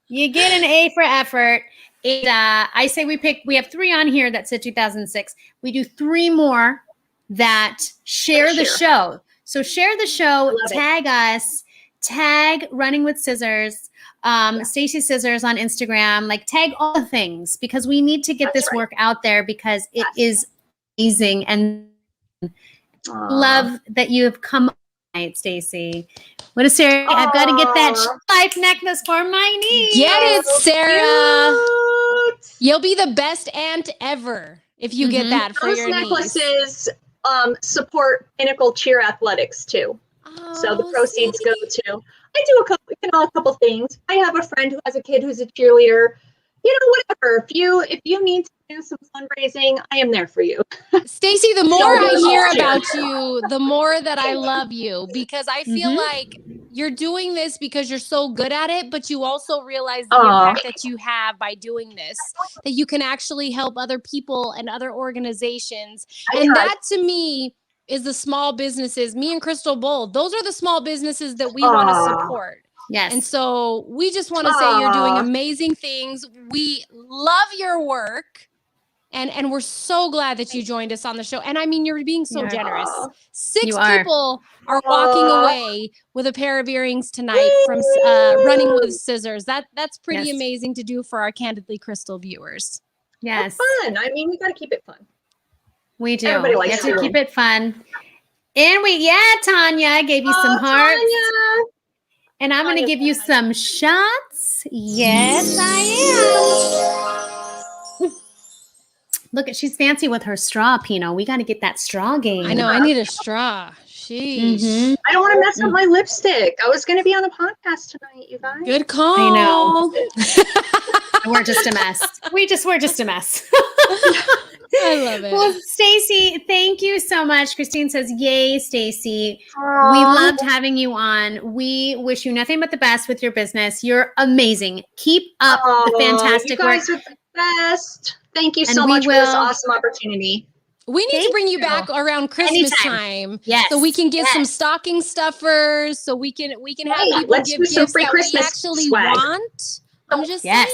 you get an A for effort. I say we have 3 on here that said 2006. We do 3 more that share the show. So share the show, tag us, tag Running with Scissors, Stacy Scissors on Instagram, like tag all the things because we need to get this work out there because it is amazing and love that you have come tonight, Stacy. What is Sarah? I've got to get that life necklace for my niece. Get it, Sarah. Cute. You'll be the best aunt ever if you get that for your niece. Those necklaces support Pinnacle Cheer Athletics too. So the proceeds go to. I do a couple things. I have a friend who has a kid who's a cheerleader. Whatever. If you need to do some fundraising, I am there for you. Stacy, the more I hear about you, the more that I love you because I feel like you're doing this because you're so good at it, but you also realize the impact that you have by doing this, that you can actually help other people and other organizations. And that to me is the small businesses. Me and Crystal Bold, those are the small businesses that we want to support. Yes. And so we just want to say you're doing amazing things. We love your work. And we're so glad that you joined us on the show. And I mean, you're being so generous. 6 people are walking away with a pair of earrings tonight from Running with Scissors. That's pretty amazing to do for our Candidly Krystal viewers. Yes. That's fun. I mean, we got to keep it fun. We do. Everybody likes we have to keep it fun. And Tanya, I gave you some hearts. Tanya. And I'm going to give you some shots. Yes, I am. Look, she's fancy with her straw, Pino. We got to get that straw game. I know. I need a straw. Sheesh. I don't want to mess up my lipstick. I was going to be on the podcast tonight, you guys. Good call. I know. We're just a mess. We're just a mess. I love it. Well, Stacy, thank you so much. Christine says, yay, Stacy. We loved having you on. We wish you nothing but the best with your business. You're amazing. Keep up the fantastic work. You guys are the best. Thank you so much for this awesome opportunity. We need to bring you back around Christmas time. Yes. So we can get some stocking stuffers. So we can have people let's give do some gifts free that Christmas we actually swag. want. I'm just saying.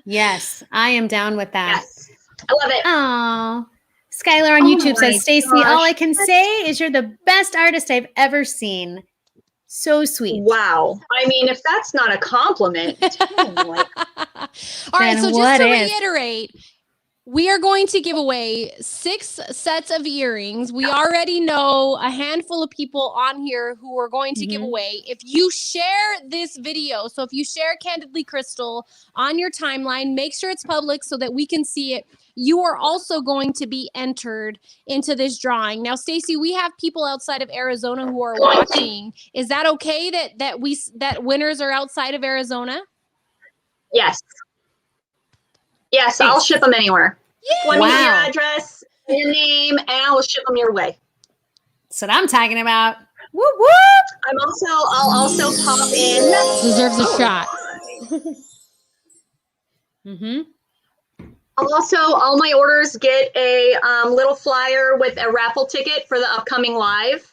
Yes, I am down with that. Yes. I love it. Oh, Skylar on YouTube says, Stacy, all I can say is you're the best artist I've ever seen. So sweet. Wow. I mean, if that's not a compliment. All right, so just to reiterate, We are going to give away 6 sets of earrings. We already know a handful of people on here who are going to give away. If you share this video, so if you share Candidly Krystal on your timeline, make sure it's public so that we can see it. You are also going to be entered into this drawing. Now, Stacy, we have people outside of Arizona who are watching. Is that okay that winners are outside of Arizona? Yes. Yes, I'll ship them anywhere. Yeah. Send me your address, your name, and I will ship them your way. That's what I'm talking about. Whoop, whoop. I'll also pop in. Deserves a shot. All my orders get a little flyer with a raffle ticket for the upcoming live.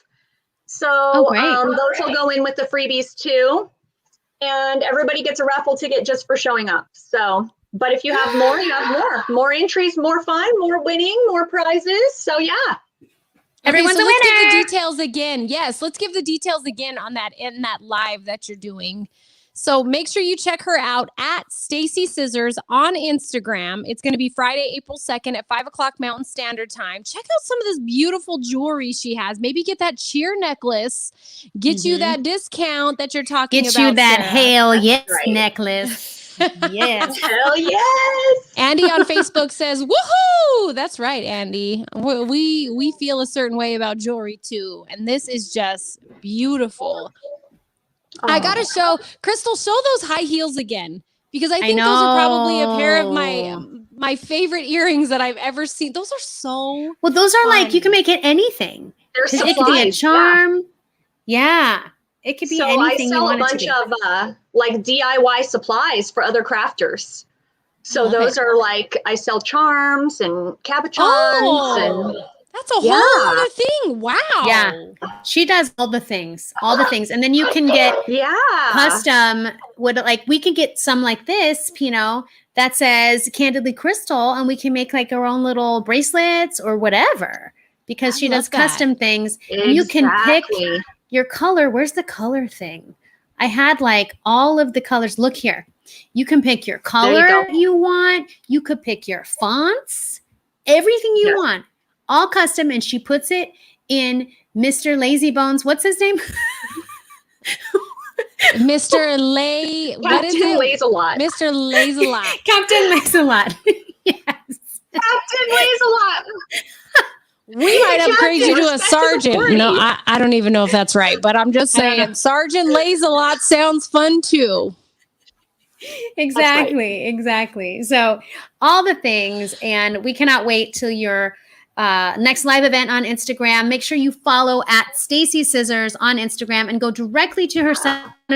So those will go in with the freebies too. And everybody gets a raffle ticket just for showing up. So, but if you have more, you have more. More entries, more fun, more winning, more prizes. So yeah. Everyone's a winner. Let's give the details again. Yes, let's give the details again on that in that live that you're doing. So make sure you check her out at Stacy Scissors on Instagram. It's going to be Friday, April 2nd at 5 o'clock Mountain Standard Time. Check out some of this beautiful jewelry she has. Maybe get that cheer necklace. Get you that discount that you're talking about. Get you that Sarah. hell yes necklace. Yes. Hell yes. Andy on Facebook says, woohoo! That's right, Andy. We feel a certain way about jewelry too. And this is just beautiful. I got to show those high heels again, because I think those are probably a pair of my favorite earrings that I've ever seen. Those are so well. Those are fun. like, you can make it anything. It could be a charm. Yeah. It could be anything you want it to be. So I sell a bunch of like DIY supplies for other crafters. So those are like, I sell charms and cabochons and that's a whole other thing. Wow. Yeah. She does all the things. And then you can get custom we can get some like this, that says Candidly Krystal, and we can make like our own little bracelets or whatever, because she does custom things. Exactly. And you can pick your color. Where's the color thing? I had like all of the colors. Look here. You can pick your color you want. You could pick your fonts, everything you want. All custom, and she puts it in Mr. Lazybones. What's his name? Mr. Lay. What is it? Lays-a-lot. Mr. Lays-a-lot. Captain Lays-a-lot. Yes. Captain Lays-a-lot. We might upgrade you to a sergeant. No, I don't even know if that's right, but I'm just saying Sergeant Lays-a-lot sounds fun too. Exactly. So all the things, and we cannot wait till your next live event on Instagram. Make sure you follow at Stacy Scissors on Instagram and go directly to her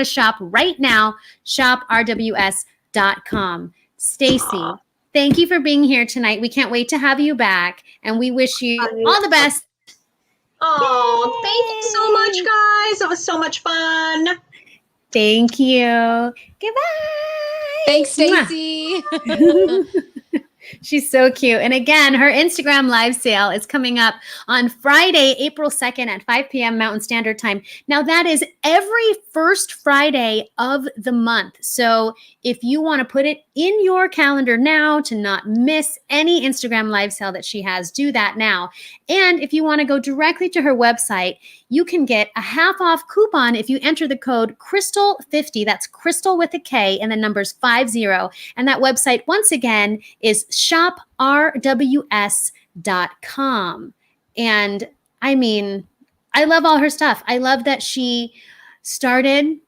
shop right now, shoprws.com. Stacy, thank you for being here tonight. We can't wait to have you back, and we wish you all the best. Oh, thank you so much, guys. It was so much fun. Thank you. Goodbye. Thanks, Stacy. She's so cute. And again, her Instagram live sale is coming up on Friday, April 2nd at 5 p.m. Mountain Standard Time. Now, that is every first Friday of the month. So if you want to put it in your calendar now to not miss any Instagram live sale that she has, do that now. And if you want to go directly to her website, you can get a half off coupon if you enter the code Krystal50. That's Krystal with a K and the numbers 50. And that website, once again, is shoprws.com. And I mean, I love all her stuff. I love that she started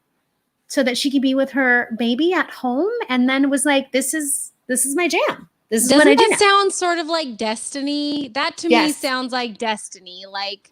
so that she could be with her baby at home, and then was like, this is my jam. This is what I do. Doesn't that sound sort of like destiny? That to me sounds like destiny. Like,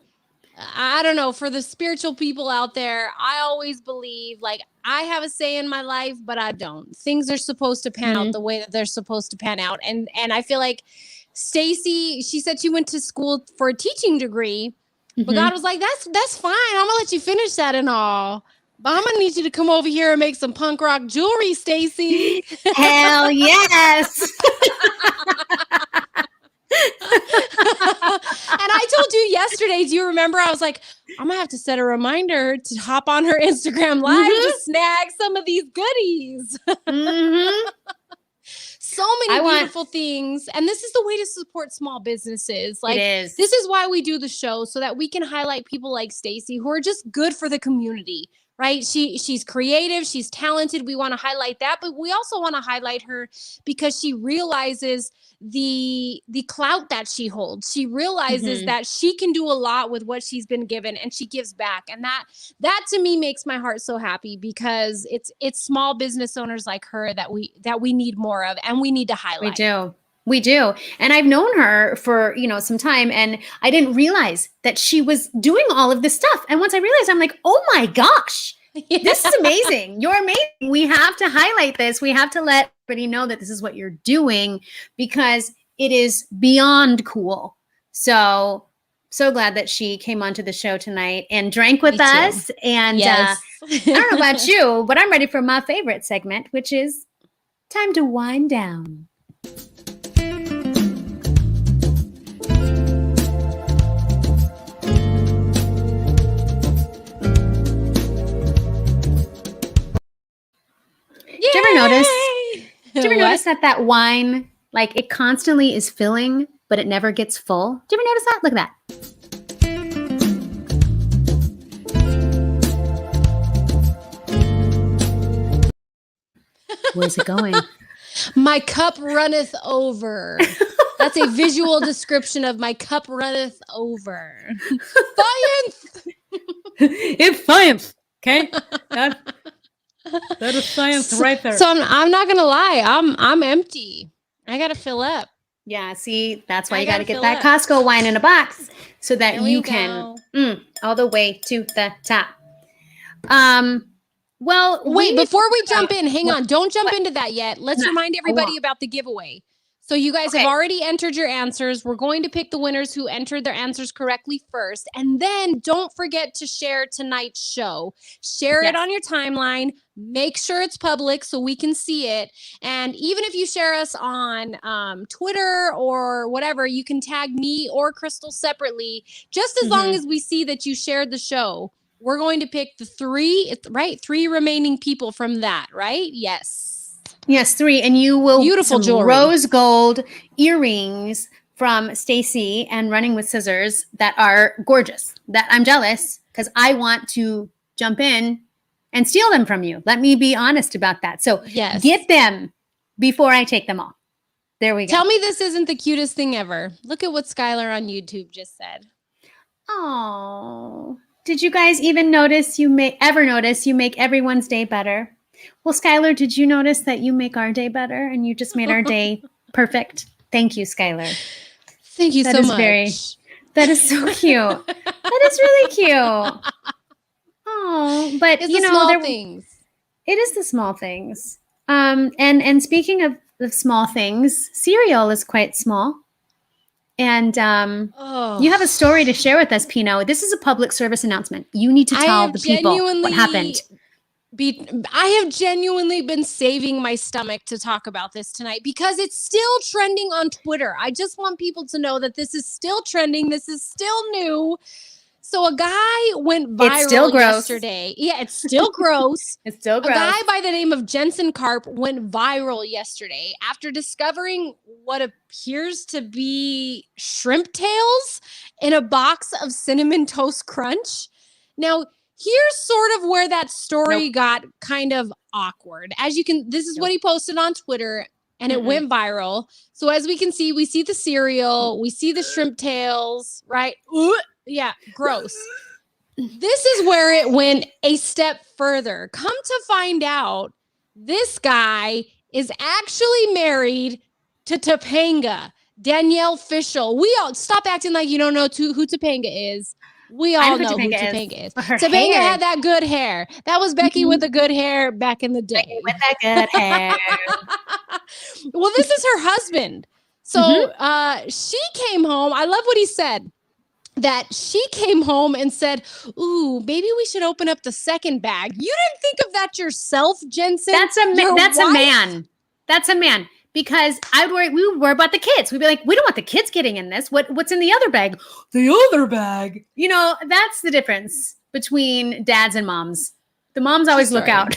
I don't know, for the spiritual people out there, I always believe, like, I have a say in my life, but I don't. Things are supposed to pan out the way that they're supposed to pan out. And I feel like Stacy, she said she went to school for a teaching degree, but God was like, that's fine. I'm gonna let you finish that and all. But I'm gonna need you to come over here and make some punk rock jewelry, Stacy. Hell yes. And I told you yesterday, do you remember? I was like, I'm gonna have to set a reminder to hop on her Instagram live to snag some of these goodies. So many beautiful things. And this is the way to support small businesses. Like, it is. this is why we do the show, so that we can highlight people like Stacy who are just good for the community, right? She's creative, she's talented. We want to highlight that, but we also want to highlight her because she realizes the clout that she holds. She realizes that she can do a lot with what she's been given, and she gives back. And that to me makes my heart so happy, because it's small business owners like her that we need more of, and we need to highlight. We do. And I've known her for, some time, and I didn't realize that she was doing all of this stuff. And once I realized, I'm like, oh my gosh, this is amazing. You're amazing. We have to highlight this. We have to let everybody know that this is what you're doing, because it is beyond cool. So glad that she came onto the show tonight and drank with us. And I don't know about you, but I'm ready for my favorite segment, which is time to wind down. Did you ever notice that wine, like, it constantly is filling, but it never gets full? Did you ever notice that? Look at that. Where's it going? My cup runneth over. That's a visual description of my cup runneth over. Science! It's science, okay? That is science right there. So I'm not gonna lie. I'm empty. I gotta fill up. Yeah, see, that's why you gotta get that Costco wine in a box, so that you can all the way to the top. Well, wait, before we jump in, hang on. Don't jump into that yet. Let's remind everybody about the giveaway. So you guys have already entered your answers. We're going to pick the winners who entered their answers correctly first. And then don't forget to share tonight's show. Share it on your timeline. Make sure it's public so we can see it. And even if you share us on Twitter or whatever, you can tag me or Krystal separately. Just as long as we see that you shared the show, we're going to pick the three remaining people from that, right? Yes, 3, and you will beautiful jewelry, rose gold earrings from Stacy and Running with Scissors that are gorgeous. That I'm jealous because I want to jump in and steal them from you. Let me be honest about that. So get them before I take them off. There we go. Tell me this isn't the cutest thing ever. Look at what Skylar on YouTube just said. Oh, did you guys even notice? You make everyone's day better? Well, Skylar, did you notice that you make our day better, and you just made our day perfect? Thank you, Skylar. Thank you so much. That is so cute. That is really cute. Oh, but it's the small things. It is the small things. And speaking of the small things, cereal is quite small. And you have a story to share with us, Pino. This is a public service announcement. You need to tell the people what happened. I have genuinely been saving my stomach to talk about this tonight because it's still trending on Twitter. I just want people to know that this is still trending. This is still new. So a guy went viral yesterday. Yeah, it's still gross. It's still gross. A guy by the name of Jensen Karp went viral yesterday after discovering what appears to be shrimp tails in a box of Cinnamon Toast Crunch. Now, here's sort of where that story got kind of awkward. This is what he posted on Twitter, and it went viral. So as we can see, we see the cereal, we see the shrimp tails, right? Yeah, gross. This is where it went a step further. Come to find out, this guy is actually married to Topanga, Danielle Fishel. We all stop acting like you don't know who Topanga is. We all know who Topanga is. Topanga had that good hair. That was Becky with the good hair back in the day. Becky with that good hair. Well, this is her husband. So she came home. I love what he said. That she came home and said, ooh, maybe we should open up the second bag. You didn't think of that yourself, Jensen? That's a man. That's a man. Because we would worry about the kids. We'd be like, we don't want the kids getting in this. What's in the other bag? The other bag. That's the difference between dads and moms. The moms always look out.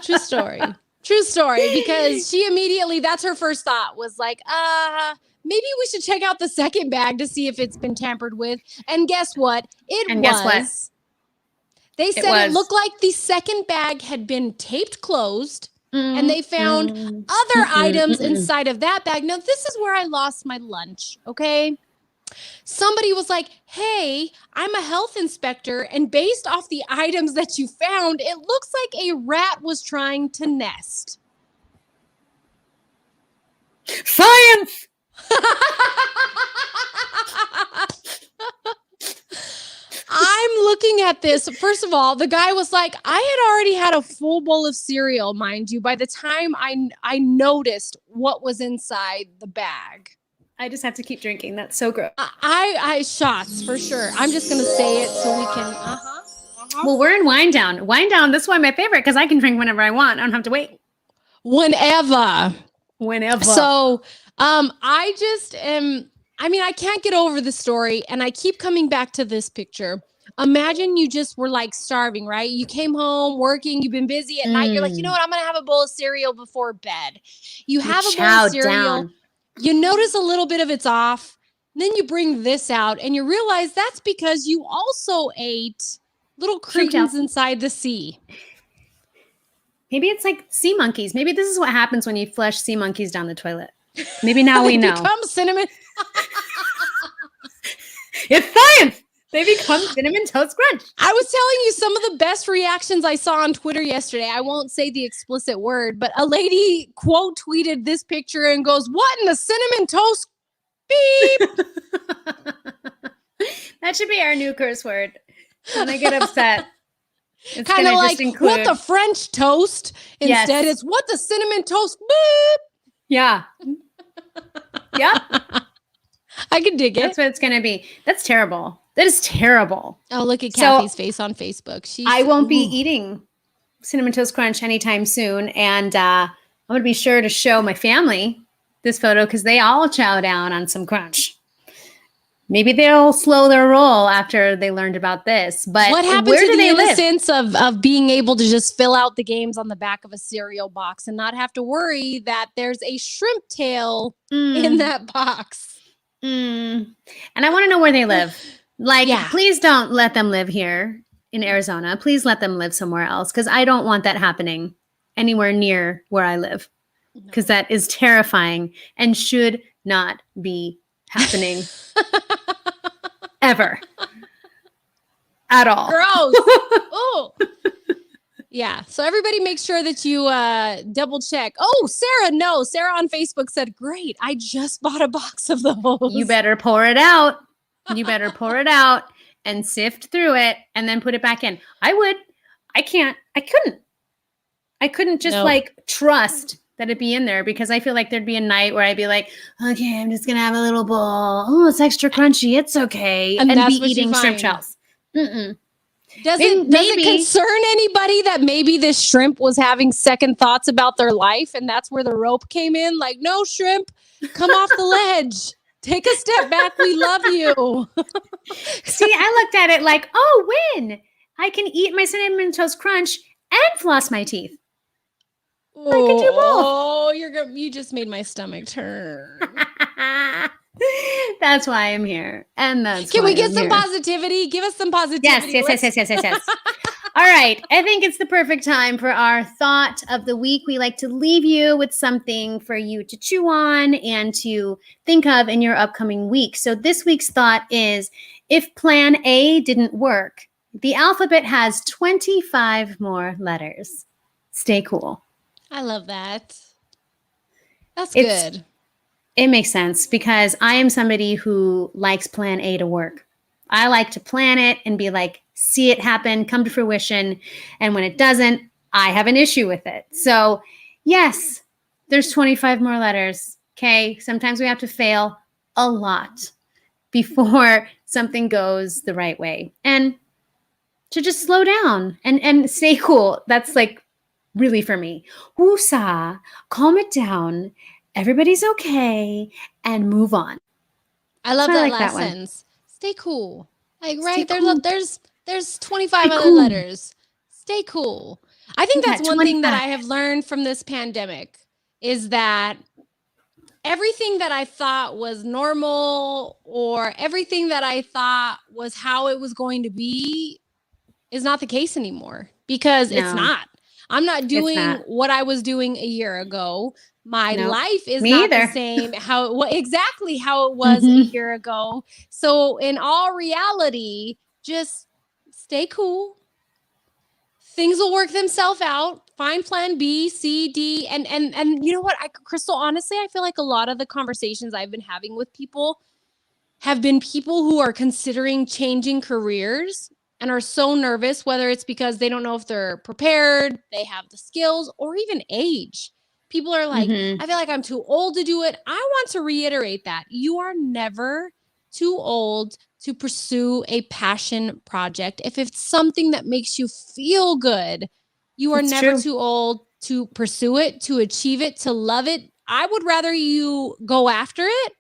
True story. True story, because she immediately, that's her first thought was like, maybe we should check out the second bag to see if it's been tampered with. And guess what? Guess what? They said it looked like the second bag had been taped closed, and they found other items inside of that bag. Now, this is where I lost my lunch, okay? Somebody was like, hey, I'm a health inspector, and based off the items that you found, it looks like a rat was trying to nest. Science! I'm looking at this. First of all, the guy was like, I had already had a full bowl of cereal, mind you, by the time I noticed what was inside the bag. I just have to keep drinking. That's so gross. I shots for sure. I'm just going to say it so we can. Well, we're in Wine Down. Wine Down, this is why my favorite, because I can drink whenever I want. I don't have to wait. Whenever. So, I just am. I mean, I can't get over the story, and I keep coming back to this picture. Imagine you just were like starving, right? You came home working, you've been busy at night. You're like, you know what? I'm going to have a bowl of cereal before bed. You have a bowl of cereal. Down. You notice a little bit of it's off. Then you bring this out and you realize that's because you also ate little cretins inside the sea. Maybe it's like sea monkeys. Maybe this is what happens when you flush sea monkeys down the toilet. Maybe now we know. Become cinnamon. It's science. They become Cinnamon Toast Crunch. I was telling you some of the best reactions I saw on Twitter yesterday. I won't say the explicit word, but a lady quote tweeted this picture and goes, "What in the cinnamon toast? Beep." That should be our new curse word. When I get upset. It's kind of like what the French toast. Instead, it's what the cinnamon toast. Beep. Yeah. Yep. I can dig it. That's what it's going to be. That's terrible. That is terrible. Oh, look at Kathy's face on Facebook. I won't be eating Cinnamon Toast Crunch anytime soon. And I'm going to be sure to show my family this photo because they all chow down on some crunch. Maybe they'll slow their roll after they learned about this. But what happened to the innocence of being able to just fill out the games on the back of a cereal box and not have to worry that there's a shrimp tail in that box? And I want to know where they live. Please don't let them live here in Arizona. Please let them live somewhere else because I don't want that happening anywhere near where I live because that is terrifying and should not be happening ever at all. Gross. Oh. Yeah. So everybody make sure that you double check. Oh, Sarah on Facebook said, great. I just bought a box of those. You better pour it out. You better pour it out and sift through it and then put it back in. I would. I can't. I couldn't just trust that it'd be in there because I feel like there'd be a night where I'd be like, okay, I'm just going to have a little bowl. Oh, it's extra crunchy. It's okay. And be eating shrimp shells. Does it concern anybody that maybe this shrimp was having second thoughts about their life and that's where the rope came in? Like, no, shrimp, come off the ledge. Take a step back. We love you. See, I looked at it like, win. I can eat my Cinnamon Toast Crunch and floss my teeth. I can do both. Oh, you just made my stomach turn. That's why I'm here. And that's Can we get some positivity? Give us some positivity. Yes. All right. I think it's the perfect time for our thought of the week. We like to leave you with something for you to chew on and to think of in your upcoming week. So this week's thought is, if plan A didn't work, the alphabet has 25 more letters. Stay cool. I love that. That's good. It makes sense because I am somebody who likes plan A to work. I like to plan it and be like, see it happen, come to fruition. And when it doesn't, I have an issue with it. So yes, there's 25 more letters. Okay. Sometimes we have to fail a lot before something goes the right way. And to just slow down and stay cool. That's like really for me. Woosah, calm it down. Everybody's okay and move on. I love that last sentence. Stay cool. Like, right, there's 25 other letters. Stay cool. I think Yeah, that's one thing that 25. I have learned from this pandemic is that everything that I thought was normal or everything that I thought was how it was going to be is not the case anymore because it's No, not. I'm not it's doing not. what I was doing a year ago. My Nope. life is Me not the either. same exactly how it was a Mhm. year ago. So in all reality, just stay cool. Things will work themselves out. Find plan B, C, D, and you know what, Krystal, honestly, I feel like a lot of the conversations I've been having with people have been people who are considering changing careers and are so nervous, whether it's because they don't know if they're prepared, they have the skills, or even age. People are like, Mhm. I feel like I'm too old to do it. I want to reiterate that you are never too old to pursue a passion project. If it's something that makes you feel good, you are It's never true. too old to pursue it, to achieve it, to love it. I would rather you go after it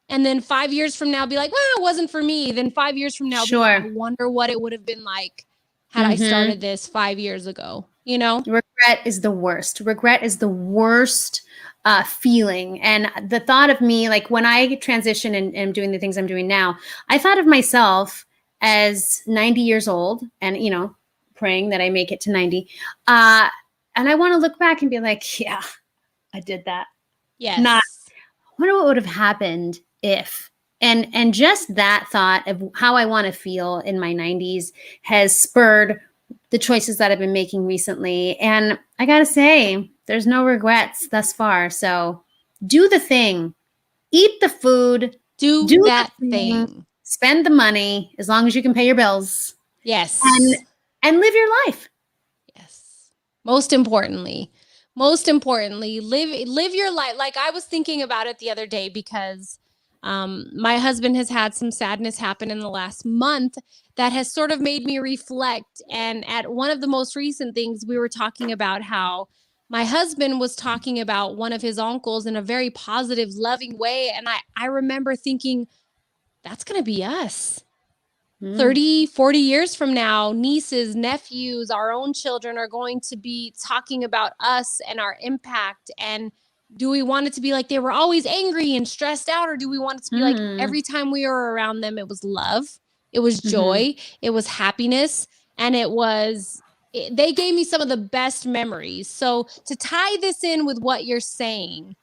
and then 5 years from now be like, well, it wasn't for me. Then 5 years from now be like, I Sure. wonder what it would have been like had I Mhm. started this 5 years ago, you know? Regret is the worst. Regret is the worst feeling. And the thought of me, like when I transition and am doing the things I'm doing now, I thought of myself as 90 years old and, praying that I make it to 90. And I want to look back and be like, yeah, I did that. Not, Yes. I wonder what would have happened if. And just that thought of how I want to feel in my 90s has spurred the choices that I've been making recently. And I got to say, there's no regrets thus far. So do the thing, eat the food, Do do the that thing, thing. spend the money as long as you can pay your bills and, Yes. and live your life. Yes. Most importantly, live your life. Like I was thinking about it the other day because my husband has had some sadness happen in the last month that has sort of made me reflect. And at one of the most recent things, we were talking about how my husband was talking about one of his uncles in a very positive, loving way. And I remember thinking, that's going to be us. 30, 40 years from now, nieces, nephews, our own children are going to be talking about us and our impact. And do we want it to be like they were always angry and stressed out? Or do we want it to be like Mm-hmm. every time we were around them, it was love, it was Mm-hmm. joy, it was happiness, and they gave me some of the best memories. So to tie this in with what you're saying,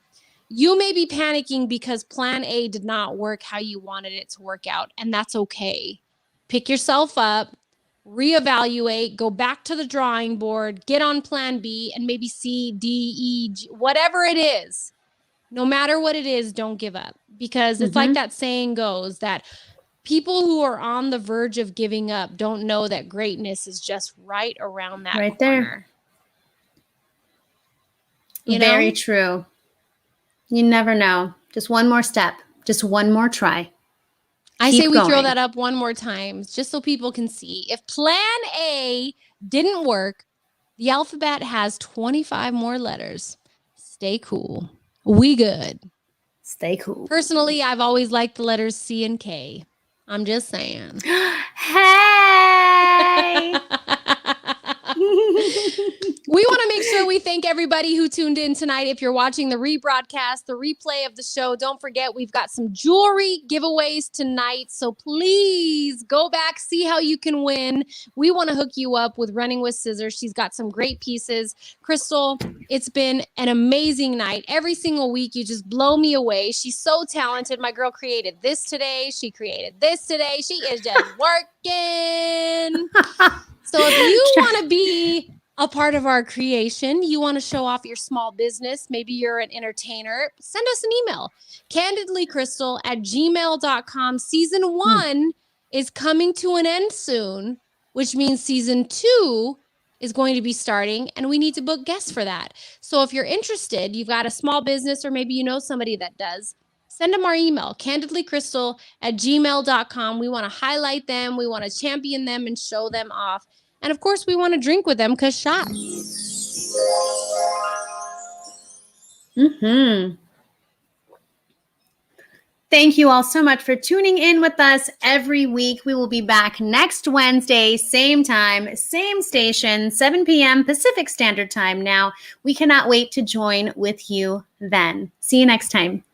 you may be panicking because plan A did not work how you wanted it to work out, and that's okay. Pick yourself up, reevaluate, go back to the drawing board, get on plan B, and maybe C, D, E, G, whatever it is. No matter what it is, don't give up, because it's like that saying goes that people who are on the verge of giving up don't know that greatness is just right around that Right corner. there. Very true. You never know. Just one more step. Just one more try. I say Keep we going. throw that up one more time just so people can see. If plan A didn't work, the alphabet has 25 more letters. Stay cool. We good. Stay cool. Personally, I've always liked the letters C and K. I'm just saying. Hey! We want to make sure we thank everybody who tuned in tonight. If you're watching the rebroadcast, the replay of the show, don't forget we've got some jewelry giveaways tonight. So please go back, see how you can win. We want to hook you up with Running with Scissors. She's got some great pieces. Krystal, it's been an amazing night. Every single week, you just blow me away. She's so talented. My girl created this today. She created this today. She is just working. So if you want to be a part of our creation, you want to show off your small business, maybe you're an entertainer, send us an email, candidlykrystal@gmail.com. Season 1 is coming to an end soon, which means season 2 is going to be starting, and we need to book guests for that. So if you're interested, you've got a small business, or maybe you know somebody that does, send them our email, candidlykrystal@gmail.com. We want to highlight them. We want to champion them and show them off. And of course, we want to drink with them because shots. Thank you all so much for tuning in with us every week. We will be back next Wednesday, same time, same station, 7 p.m. Pacific Standard Time. Now, we cannot wait to join with you then. See you next time.